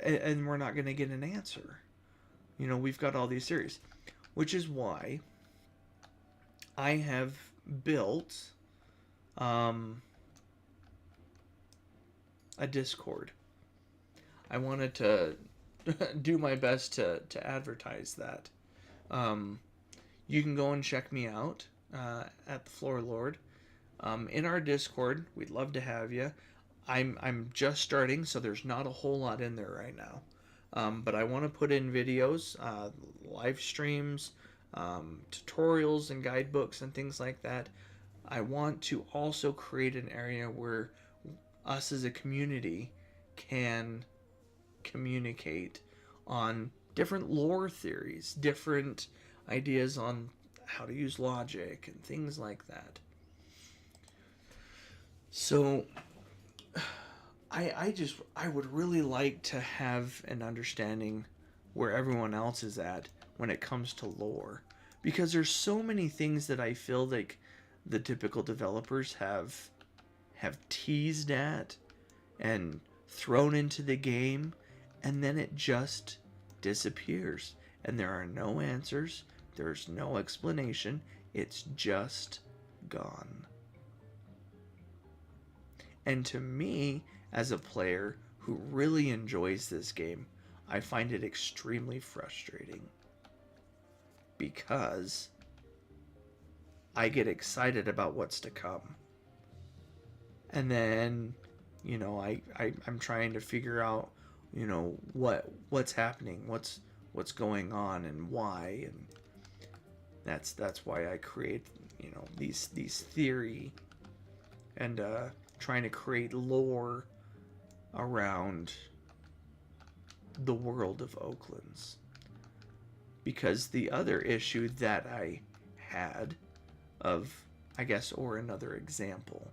And we're not going to get an answer. We've got all these series, which is why I have built a Discord. I wanted to do my best to advertise that. You can go and check me out at TheFloorLord. In our Discord, we'd love to have you. I'm just starting, so there's not a whole lot in there right now. But I want to put in videos, live streams, tutorials and guidebooks and things like that. I want to also create an area where us as a community can communicate on different lore theories, different ideas on how to use logic and things like that. So I would really like to have an understanding where everyone else is at when it comes to lore, because there's so many things that I feel like the typical developers have teased at and thrown into the game, and then it just disappears and there are no answers, there's no explanation, it's just gone. And to me, as a player who really enjoys this game, I find it extremely frustrating, because I get excited about what's to come. And then, I'm trying to figure out, what's happening, what's going on and why, and that's why I create, these theory and trying to create lore around the world of Oaklands. Because the other issue that I had or another example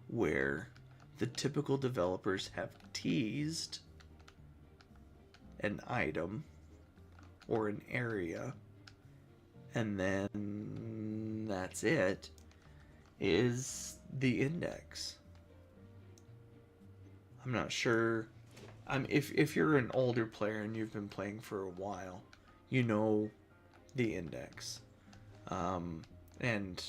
where the typical developers have teased an item or an area and then that's it, is the index. I'm not sure. If you're an older player and you've been playing for a while, you know the index, and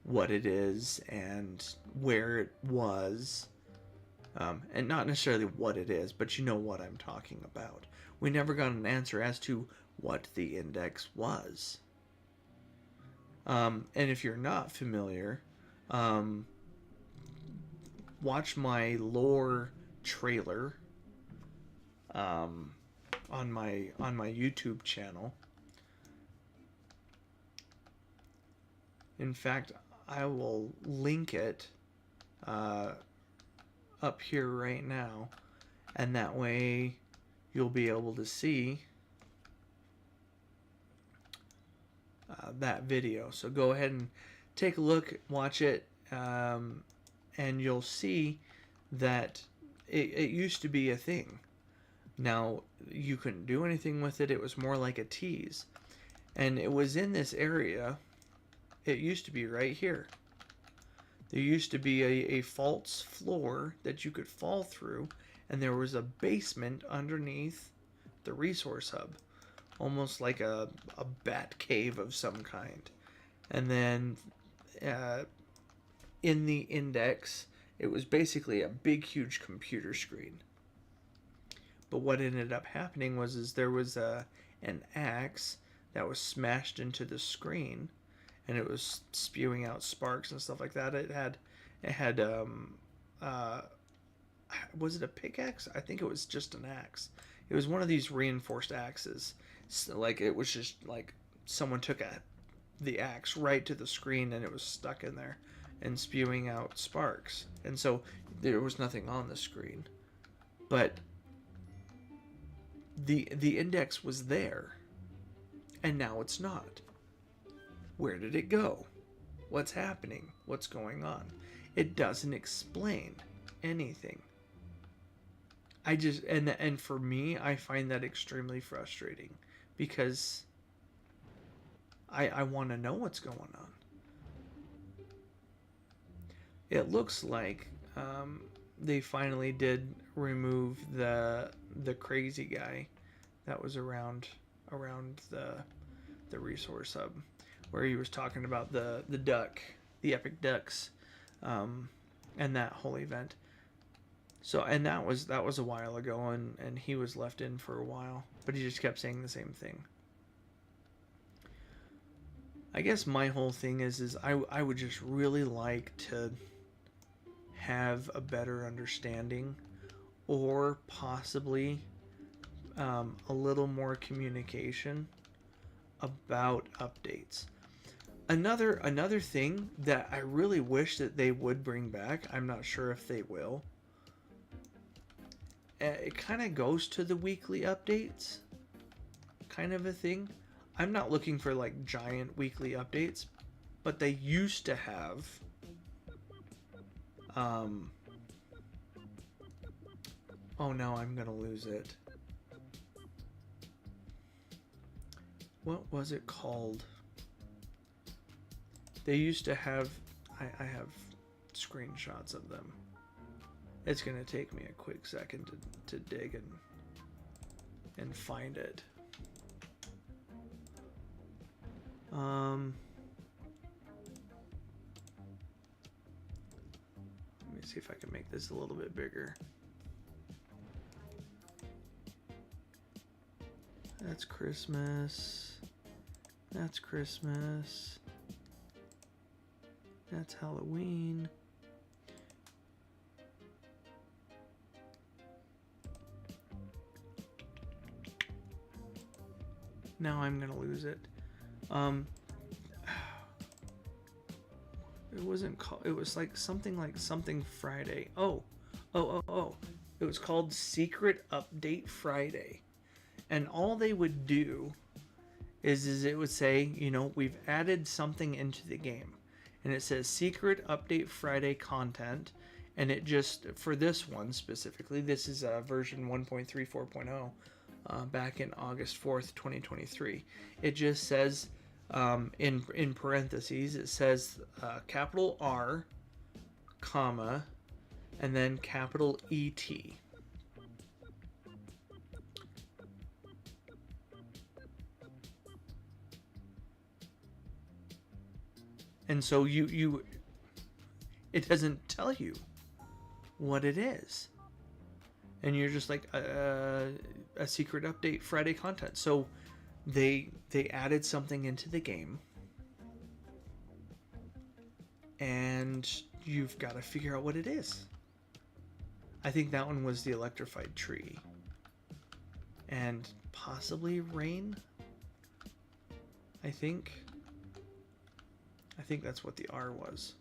what it is and where it was, and not necessarily what it is, but you know what I'm talking about. We never got an answer as to what the index was. And if you're not familiar, watch my lore trailer on my YouTube channel. In fact, I will link it up here right now, and that way you'll be able to see that video. So go ahead and take a look, watch it, and you'll see that it used to be a thing. Now, you couldn't do anything with it. It was more like a tease. And it was in this area. It used to be right here. There used to be a false floor that you could fall through, and there was a basement underneath the resource hub. Almost like a bat cave of some kind. And then in the index, it was basically a big, huge computer screen. But what ended up happening was there was an axe that was smashed into the screen, and it was spewing out sparks and stuff like that. It had was it a pickaxe? I think it was just an axe. It was one of these reinforced axes. So, like, it was just like someone took the axe right to the screen and it was stuck in there and spewing out sparks. And so there was nothing on the screen. But the index was there. And now it's not. Where did it go? What's happening? What's going on? It doesn't explain anything. I just and for me, I find that extremely frustrating because I want to know what's going on. It looks like they finally did remove the crazy guy that was around the resource hub, where he was talking about the duck, the epic ducks, and that whole event. So, and that was a while ago, and he was left in for a while, but he just kept saying the same thing. I guess my whole thing is I would just really like to have a better understanding, or possibly a little more communication about updates. Another thing that I really wish that they would bring back, I'm not sure if they will, it kind of goes to the weekly updates kind of a thing. I'm not looking for like giant weekly updates, but they used to have oh no, I'm gonna lose it. What was it called? They used to have, I have screenshots of them. It's gonna take me a quick second to dig and find it. Let me see if I can make this a little bit bigger. That's Christmas. That's Christmas. That's Halloween. Now I'm gonna lose it. It wasn't called. It was like something Friday. Oh. It was called Secret Update Friday, and all they would do is it would say, you know, we've added something into the game, and it says Secret Update Friday content, and it just, for this one specifically, this is version 1.34.0. Back in August 4th, 2023. It just says, in parentheses, it says capital R, comma, and then capital ET. And so it doesn't tell you what it is. And you're just like, a secret update Friday content. So they added something into the game, and you've got to figure out what it is. I think that one was the electrified tree, and possibly rain. I think that's what the R was.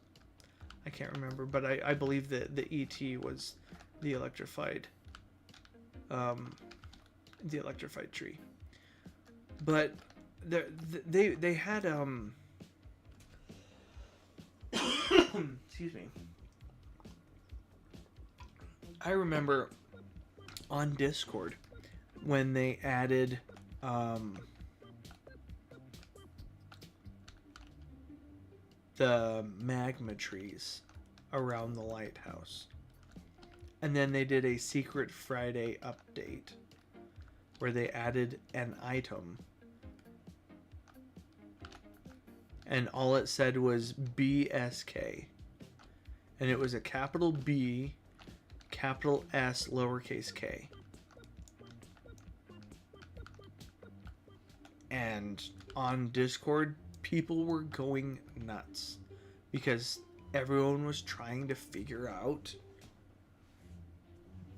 I can't remember, but I believe that the ET was the electrified tree. But they had excuse me. I remember on Discord when they added the magma trees around the lighthouse. And then they did a Secret Friday update where they added an item. And all it said was BSK. And it was a capital B, capital S, lowercase k. And on Discord, people were going nuts because everyone was trying to figure out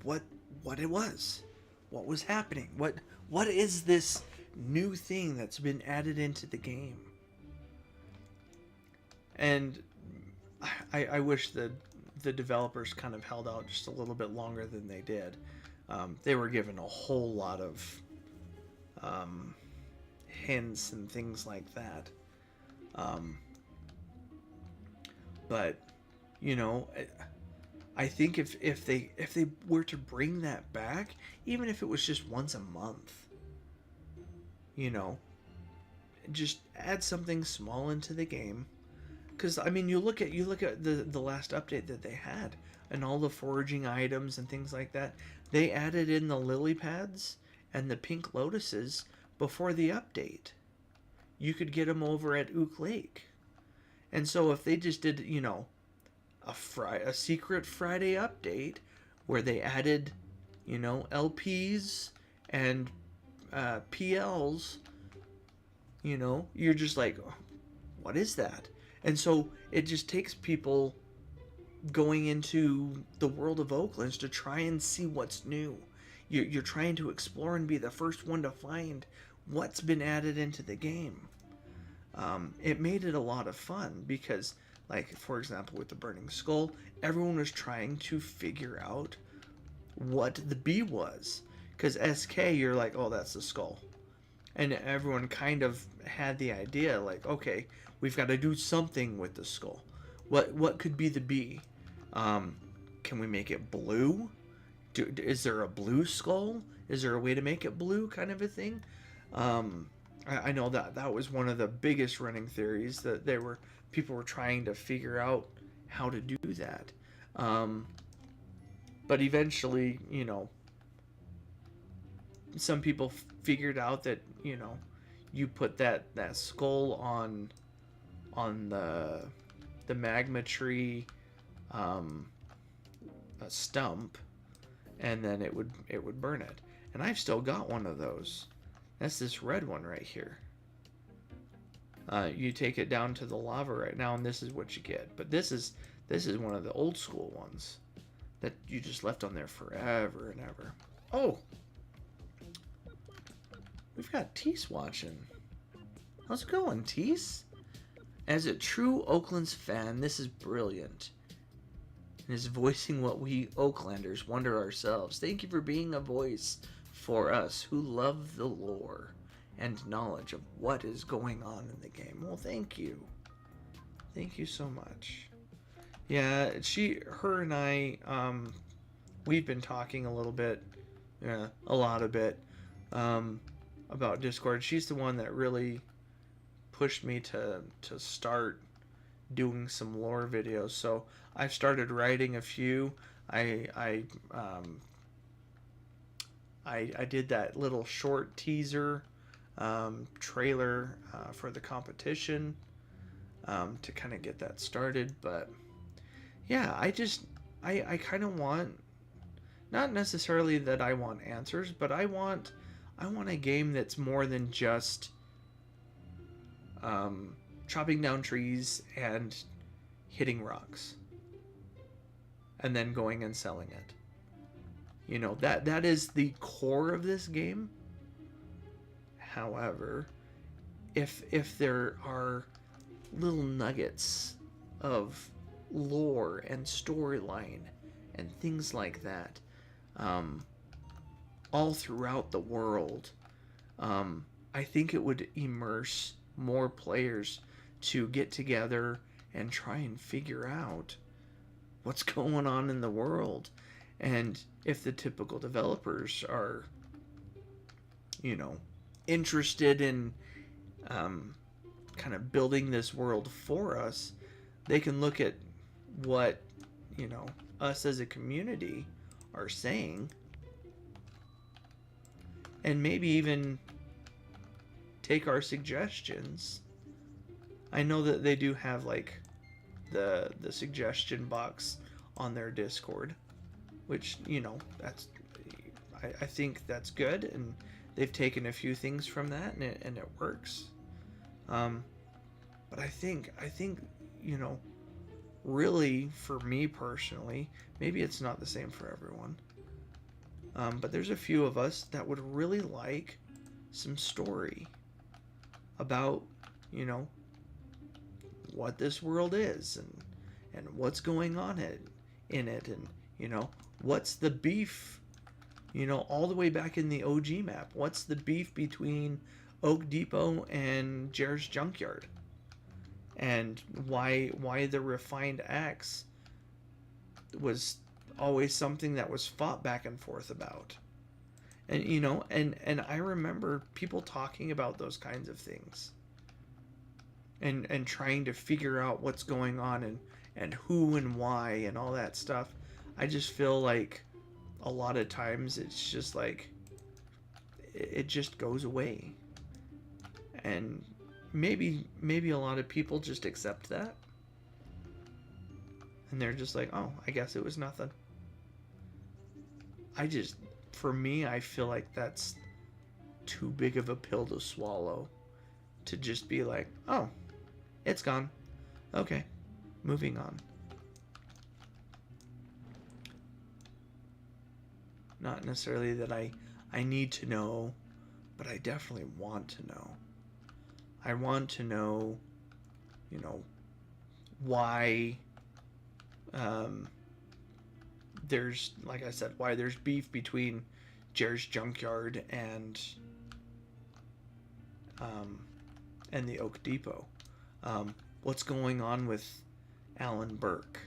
what it was. what was happening. What is this new thing that's been added into the game? And I wish the developers kind of held out just a little bit longer than they did. They were given a whole lot of hints and things like that. But you know, I think if they were to bring that back, even if it was just once a month, you know, just add something small into the game. Because I mean, you look at the last update that they had, and all the foraging items and things like that. They added in the lily pads and the pink lotuses before the update. You could get them over at Ook Lake. And so if they just did, you know, a secret Friday update where they added, you know, LPs and PLs, you know, you're just like, what is that? And so it just takes people going into the world of Oaklands to try and see what's new. You're trying to explore and be the first one to find what's been added into the game. It made it a lot of fun because, like, for example, with the Burning Skull, everyone was trying to figure out what the bee was. Because SK, you're like, oh, that's the skull. And everyone kind of had the idea, like, okay, we've got to do something with the skull. What could be the bee? Can we make it blue? Is there a blue skull? Is there a way to make it blue, kind of a thing? I know that was one of the biggest running theories, that people were trying to figure out how to do that. But eventually, you know, some people figured out that, you know, you put that skull on the magma tree a stump, and then it would burn it. And I've still got one of those. That's this red one right here. You take it down to the lava right now, and this is what you get. But this is one of the old school ones that you just left on there forever and ever. Oh, we've got Tease watching. How's it going, Tease? As a true Oaklands fan, this is brilliant. And is voicing what we Oaklanders wonder ourselves. Thank you for being a voice for us who love the lore and knowledge of what is going on in the game. Well, thank you. Thank you so much. Yeah, her and I, we've been talking a little bit, a lot of bit, about Discord. She's the one that really pushed me to start doing some lore videos. So I've started writing a few. I did that little short teaser trailer for the competition to kind of get that started. But yeah, I kind of want, not necessarily that I want answers, but I want a game that's more than just chopping down trees and hitting rocks and then going and selling it. You know, that is the core of this game. However, if there are little nuggets of lore and storyline and things like that, all throughout the world, I think it would immerse more players to get together and try and figure out what's going on in the world. And if the typical developers are, you know, interested in kind of building this world for us, they can look at what, you know, us as a community are saying, and maybe even take our suggestions. I know that they do have like the suggestion box on their Discord, which, you know, that's, I think that's good, and they've taken a few things from that, and it works. But I think, you know, really, for me personally, maybe it's not the same for everyone, But there's a few of us that would really like some story about, you know, what this world is, and what's going on in it, and, you know, what's the beef, you know, all the way back in the OG map. What's the beef between Oak Depot and Jer's Junkyard? And why the refined axe was always something that was fought back and forth about. And, you know, and I remember people talking about those kinds of things, and trying to figure out what's going on, and who and why and all that stuff. I just feel like a lot of times it's just like it just goes away. And maybe a lot of people just accept that, and they're just like, oh, I guess it was nothing. For me, I feel like that's too big of a pill to swallow, to just be like, oh, it's gone. Okay, moving on. Not necessarily that I need to know, but I definitely want to know. I want to know, you know, why there's, like I said, why there's beef between Jer's Junkyard and the Oak Depot. What's going on with Alan Burke?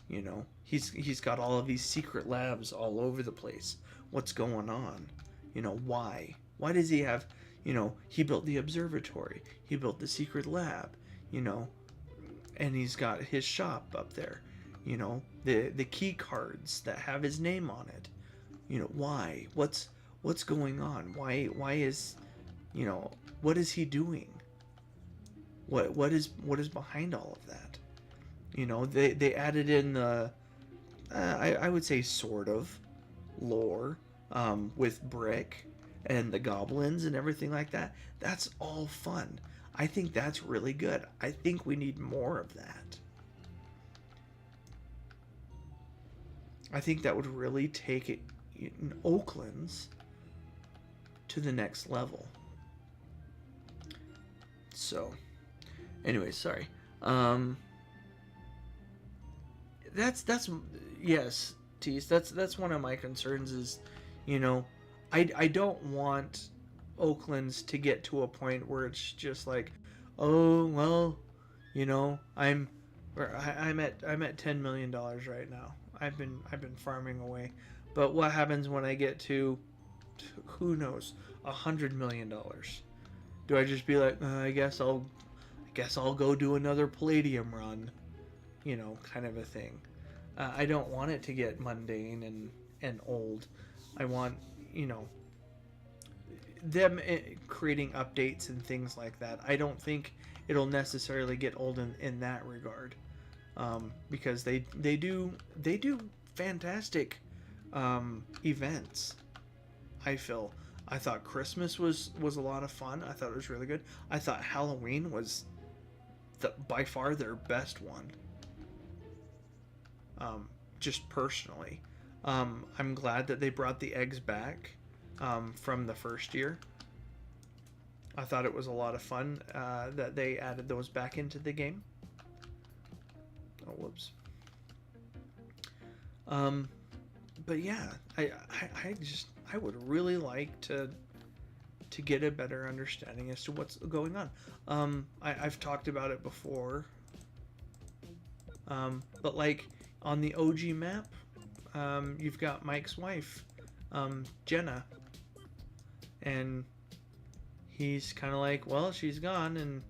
You know, he's got all of these secret labs all over the place. What's going on? You know, why? Why does he have, you know, he built the observatory, he built the secret lab, you know, and he's got his shop up there, you know, the key cards that have his name on it. You know, why? What's going on? Why is, you know, what is he doing? What is behind all of that? You know, they added in the I would say sort of lore with Brick and the goblins and everything like that. That's all fun. I think that's really good. I think we need more of that. I think that would really take it in Oaklands to the next level. So, anyway, sorry. That's yes, Tease. That's one of my concerns is, you know, I don't want Oaklands to get to a point where it's just like, oh well, you know, I'm at $10 million right now. I've been farming away, but what happens when I get to who knows, $100 million? Do I just be like, I guess I'll go do another Palladium run, you know, kind of a thing. I don't want it to get mundane and old. I want, you know, them creating updates and things like that. I don't think it'll necessarily get old in that regard, because they do fantastic events. I thought Christmas was a lot of fun. I thought it was really good. I thought Halloween was by far their best one. Just personally, I'm glad that they brought the eggs back from the first year. I thought it was a lot of fun that they added those back into the game. Oh, whoops. But yeah, I would really like to get a better understanding as to what's going on. I've talked about it before, but like on the OG map, you've got Mike's wife, Jenna, and he's kind of like, well, she's gone, and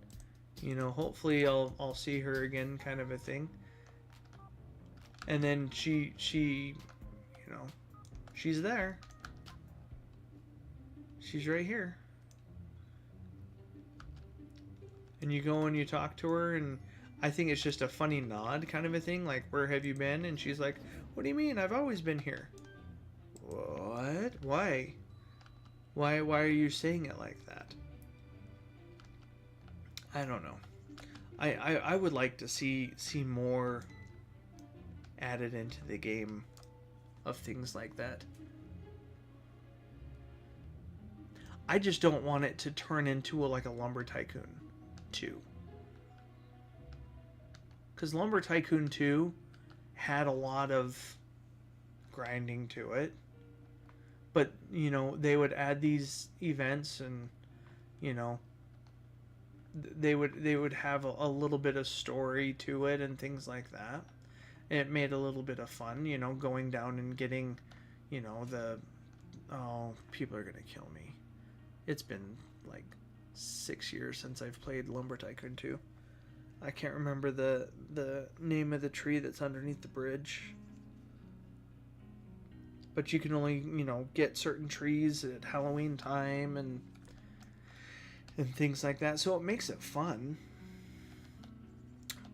you know, hopefully I'll see her again, kind of a thing. And then she you know, she's there. She's right here. And you go and you talk to her, and I think it's just a funny nod kind of a thing, like, where have you been? And she's like, what do you mean? I've always been here. What? Why? Why are you saying it like that? I don't know. I would like to see more added into the game of things like that. I just don't want it to turn into like a Lumber Tycoon 2. Because Lumber Tycoon 2 had a lot of grinding to it. But, you know, they would add these events and, you know, they would have a little bit of story to it and things like that. And it made a little bit of fun, you know, going down and getting, you know, oh, people are going to kill me. It's been like 6 years since I've played Lumber Tycoon 2. I can't remember the name of the tree that's underneath the bridge. But you can only, you know, get certain trees at Halloween time and things like that. So it makes it fun.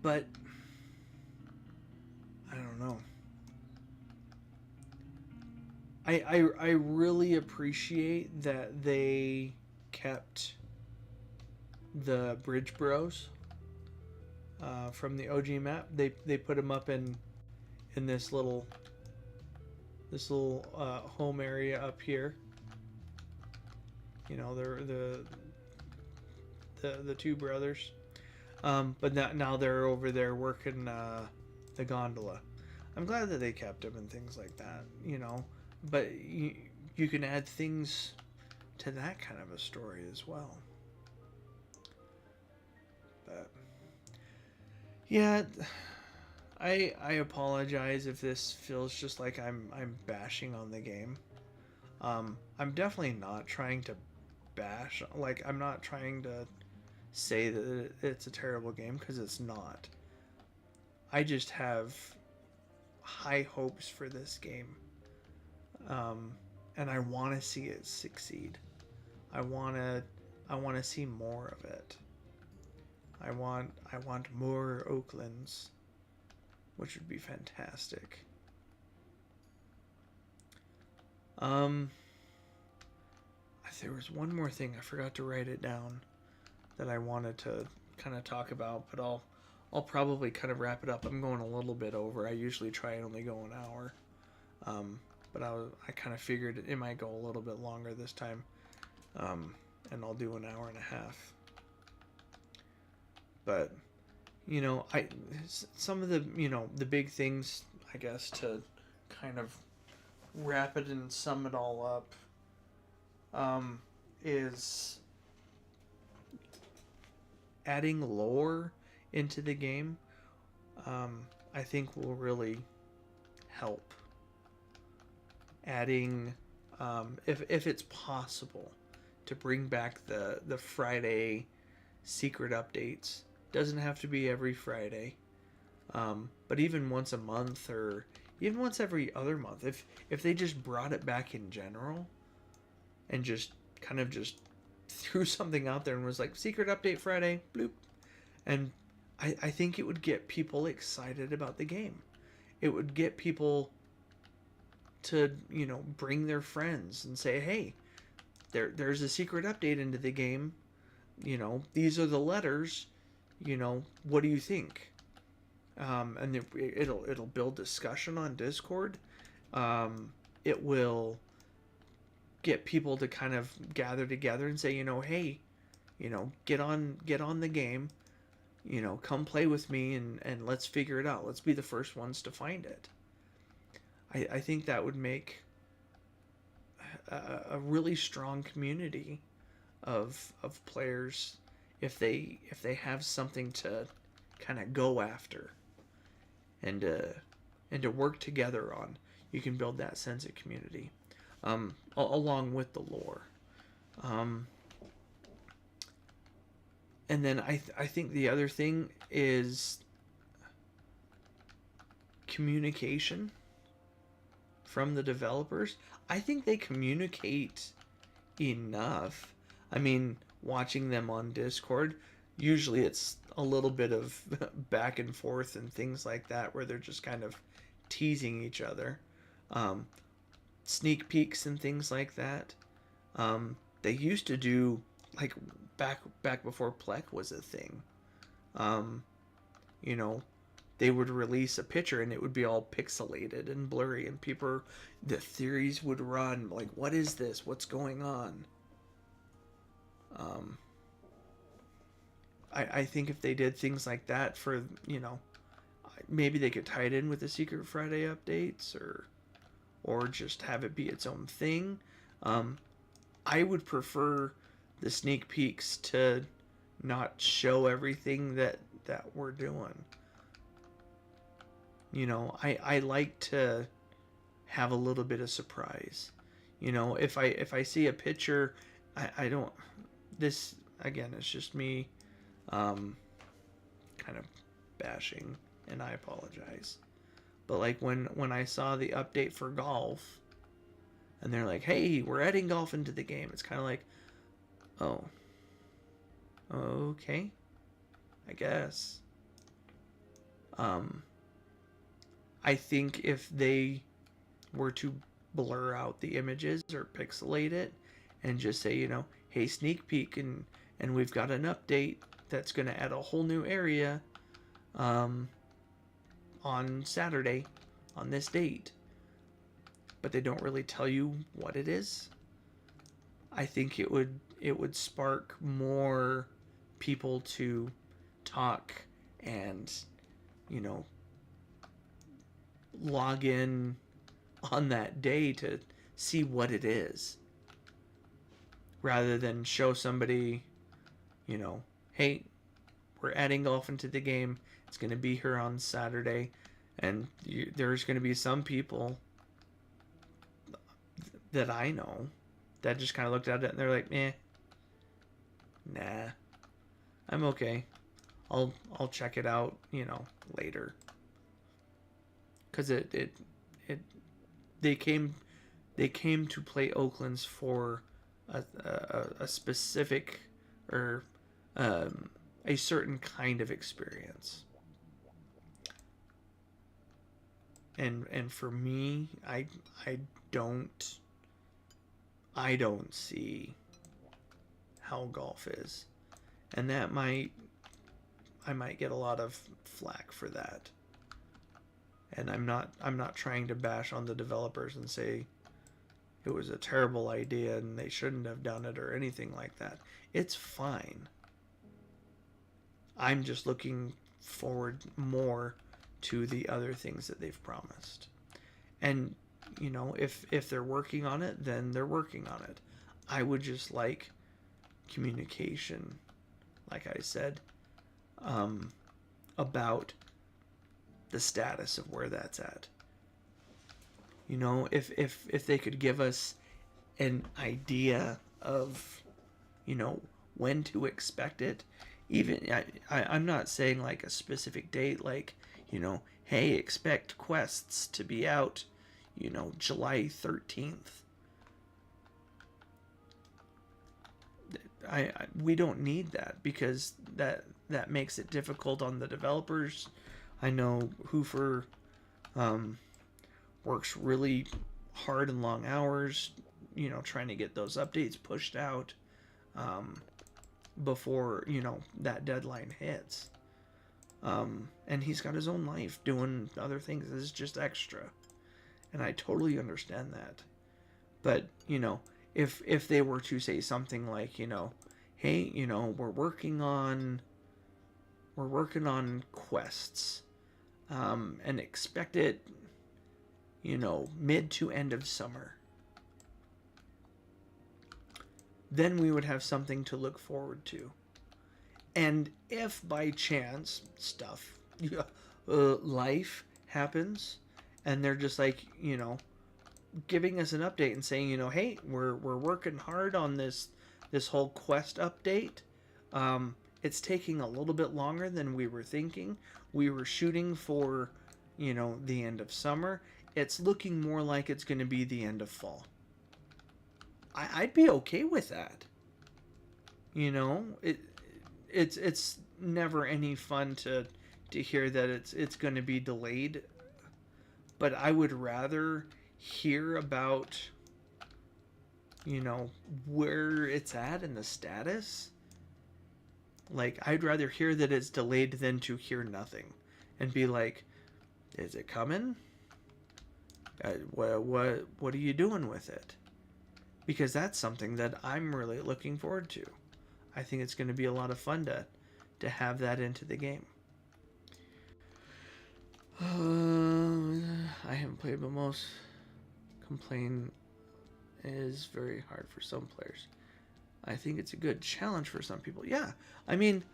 But I don't know. I really appreciate that they kept the Bridge Bros from the OG map. They put them up in this little home area up here. You know, they're the two brothers. But now they're over there working the gondola. I'm glad that they kept them and things like that. You know. But you can add things to that kind of a story as well. But yeah, I apologize if this feels just like I'm bashing on the game. I'm definitely not trying to bash. Like, I'm not trying to say that it's a terrible game, because it's not. I just have high hopes for this game. And I want to see it succeed. I want to see more of it. I want more Oaklands, which would be fantastic. There was one more thing I forgot to write it down that I wanted to kind of talk about, but I'll probably kind of wrap it up. I'm going a little bit over. I usually try and only go an hour. But I kind of figured it might go a little bit longer this time, and I'll do an hour and a half. But, you know, some of the, you know, the big things, I guess, to kind of wrap it and sum it all up, is adding lore into the game. I think will really help. Adding, if it's possible, to bring back the Friday secret updates. Doesn't have to be every Friday, but even once a month, or even once every other month. If they just brought it back in general, and just kind of just threw something out there and was like, secret update Friday, bloop, and I think it would get people excited about the game. It would get people to, you know, bring their friends and say, hey, there's a secret update into the game. You know, these are the letters. You know, what do you think? And it'll build discussion on Discord. It will get people to kind of gather together and say, you know, hey, you know, get on the game. You know, come play with me and let's figure it out. Let's be the first ones to find it. I think that would make a really strong community of players if they have something to kind of go after and to work together on. You can build that sense of community along with the lore. And then I think the other thing is communication from the developers. I think they communicate enough. I mean, watching them on Discord, usually it's a little bit of back and forth and things like that, where they're just kind of teasing each other. Sneak peeks and things like that. They used to do, like, back before Plek was a thing. You know, they would release a picture and it would be all pixelated and blurry, and the theories would run, like, what is this? What's going on? Um, I think if they did things like that for, you know, maybe they could tie it in with the Secret Friday updates, or just have it be its own thing. Um, I would prefer the sneak peeks to not show everything that we're doing. You know, I like to have a little bit of surprise. You know, if I see a picture, I don't. This again, it's just me, kind of bashing, and I apologize. But like when I saw the update for golf, and they're like, "Hey, we're adding golf into the game," it's kind of like, "Oh, okay, I guess." Um, I think if they were to blur out the images or pixelate it and just say, you know, hey, sneak peek, and we've got an update that's going to add a whole new area um, on Saturday on this date, but they don't really tell you what it is. I think it would spark more people to talk and, you know, log in on that day to see what it is, rather than show somebody, you know, hey, we're adding golf into the game, it's going to be here on Saturday, and there's going to be some people that I know that just kind of looked at it and they're like, nah, I'm okay, I'll check it out, you know, later, because they came to play Oaklands for a specific, or a certain kind of experience. And for me, I don't see how golf is, and I might get a lot of flack for that. And I'm not trying to bash on the developers and say it was a terrible idea and they shouldn't have done it or anything like that. It's fine. I'm just looking forward more to the other things that they've promised. And, you know, if they're working on it, then they're working on it. I would just like communication, like I said, about the status of where that's at. You know, if they could give us an idea of, you know, when to expect it. Even I'm not saying like a specific date, like, you know, hey, expect quests to be out, you know, July 13th. We don't need that, because that makes it difficult on the developers. I know Hoofer works really hard and long hours, you know, trying to get those updates pushed out before, you know, that deadline hits. And he's got his own life doing other things. This is just extra. And I totally understand that. But, you know, if they were to say something like, you know, hey, you know, we're working on quests, and expect it, you know, mid to end of summer, then we would have something to look forward to. And if by chance life happens, and they're just like, you know, giving us an update and saying, you know, hey, we're working hard on this whole quest update. It's taking a little bit longer than we were thinking. We were shooting for, you know, the end of summer. It's looking more like it's going to be the end of fall. I'd be okay with that. You know, it's never any fun to hear that it's going to be delayed. But I would rather hear about, you know, where it's at and the status. Like, I'd rather hear that it's delayed than to hear nothing and be like, is it coming? What are you doing with it? Because that's something that I'm really looking forward to. I think it's going to be a lot of fun to have that into the game. I haven't played, but most complain is very hard for some players. I think it's a good challenge for some people. Yeah, I mean,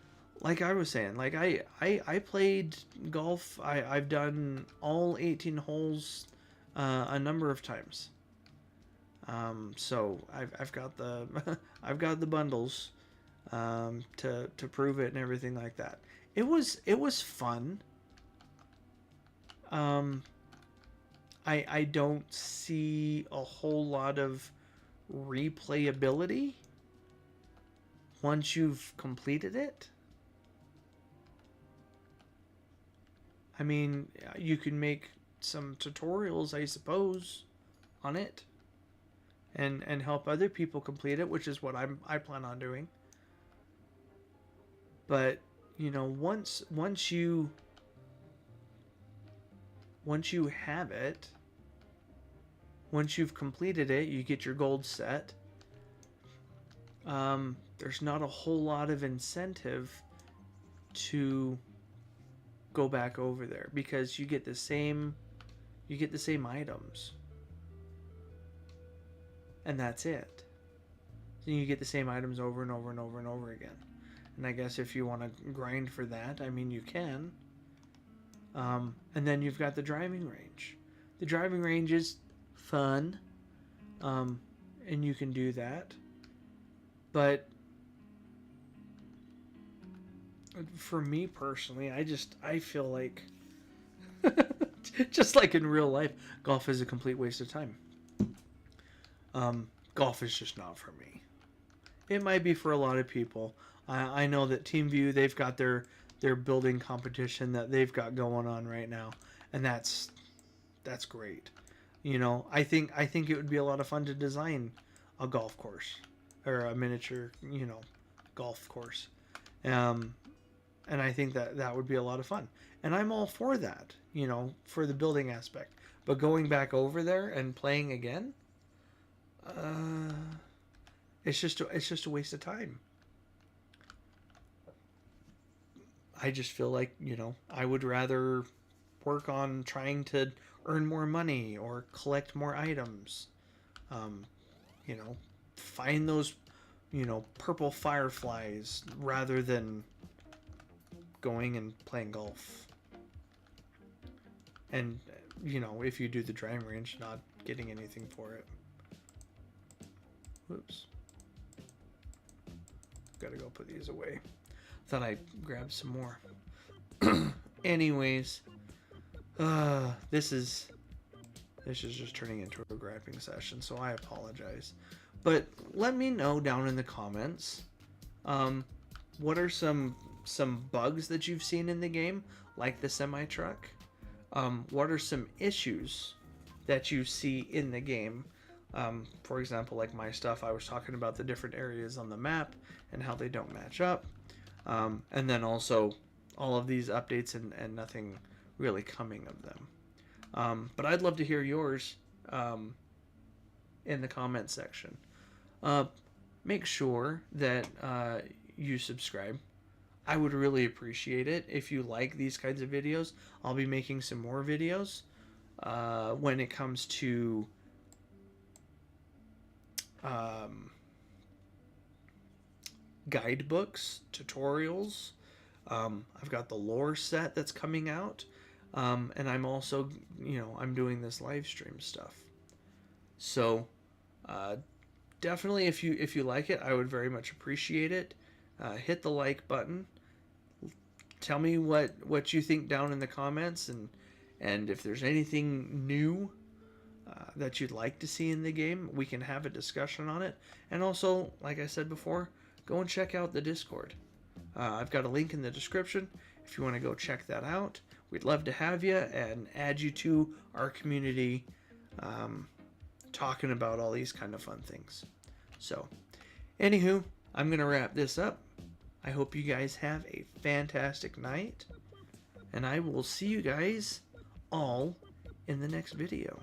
like I was saying, like I played golf. I've done all 18 holes a number of times. So I've got the I've got the bundles to prove it and everything like that. It was fun. I don't see a whole lot of replayability once you've completed it. I mean, you can make some tutorials, I suppose, on it, and help other people complete it, which is what I plan on doing. But you know, once you have it, once you've completed it, you get your gold set. There's not a whole lot of incentive to go back over there because you get the same items, and that's it. So you get the same items over and over and over and over again. And I guess if you want to grind for that, I mean, you can. And then you've got the driving range. The driving range is fun, and you can do that. But for me personally, I feel like, just like in real life, golf is a complete waste of time. Golf is just not for me. It might be for a lot of people. I know that TeamView, they've got their building competition that they've got going on right now, and that's great. You know, I think it would be a lot of fun to design a golf course or a miniature, you know, golf course, and I think that would be a lot of fun, and I'm all for that, you know, for the building aspect. But going back over there and playing again, it's just a waste of time. I just feel like, you know, I would rather work on trying to earn more money or collect more items. You know, find those, you know, purple fireflies rather than going and playing golf. And, you know, if you do the driving range, not getting anything for it. Whoops. Gotta go put these away. Thought I'd grab some more. Anyways, this is just turning into a griping session, so I apologize. But let me know down in the comments, what are some bugs that you've seen in the game, like the semi-truck? What are some issues that you see in the game? For example, like my stuff, I was talking about the different areas on the map and how they don't match up. And then also all of these updates and nothing really coming of them. But I'd love to hear yours in the comment section. Make sure that you subscribe. I would really appreciate it if you like these kinds of videos. I'll be making some more videos when it comes to guidebooks, tutorials. I've got the lore set that's coming out, and I'm also, you know, I'm doing this live stream stuff. So definitely, if you like it, I would very much appreciate it. Hit the like button. Tell me what you think down in the comments, and if there's anything new that you'd like to see in the game, we can have a discussion on it. And also, like I said before, go and check out the Discord. I've got a link in the description if you want to go check that out. We'd love to have you and add you to our community, talking about all these kind of fun things. So, anywho, I'm going to wrap this up. I hope you guys have a fantastic night, and I will see you guys all in the next video.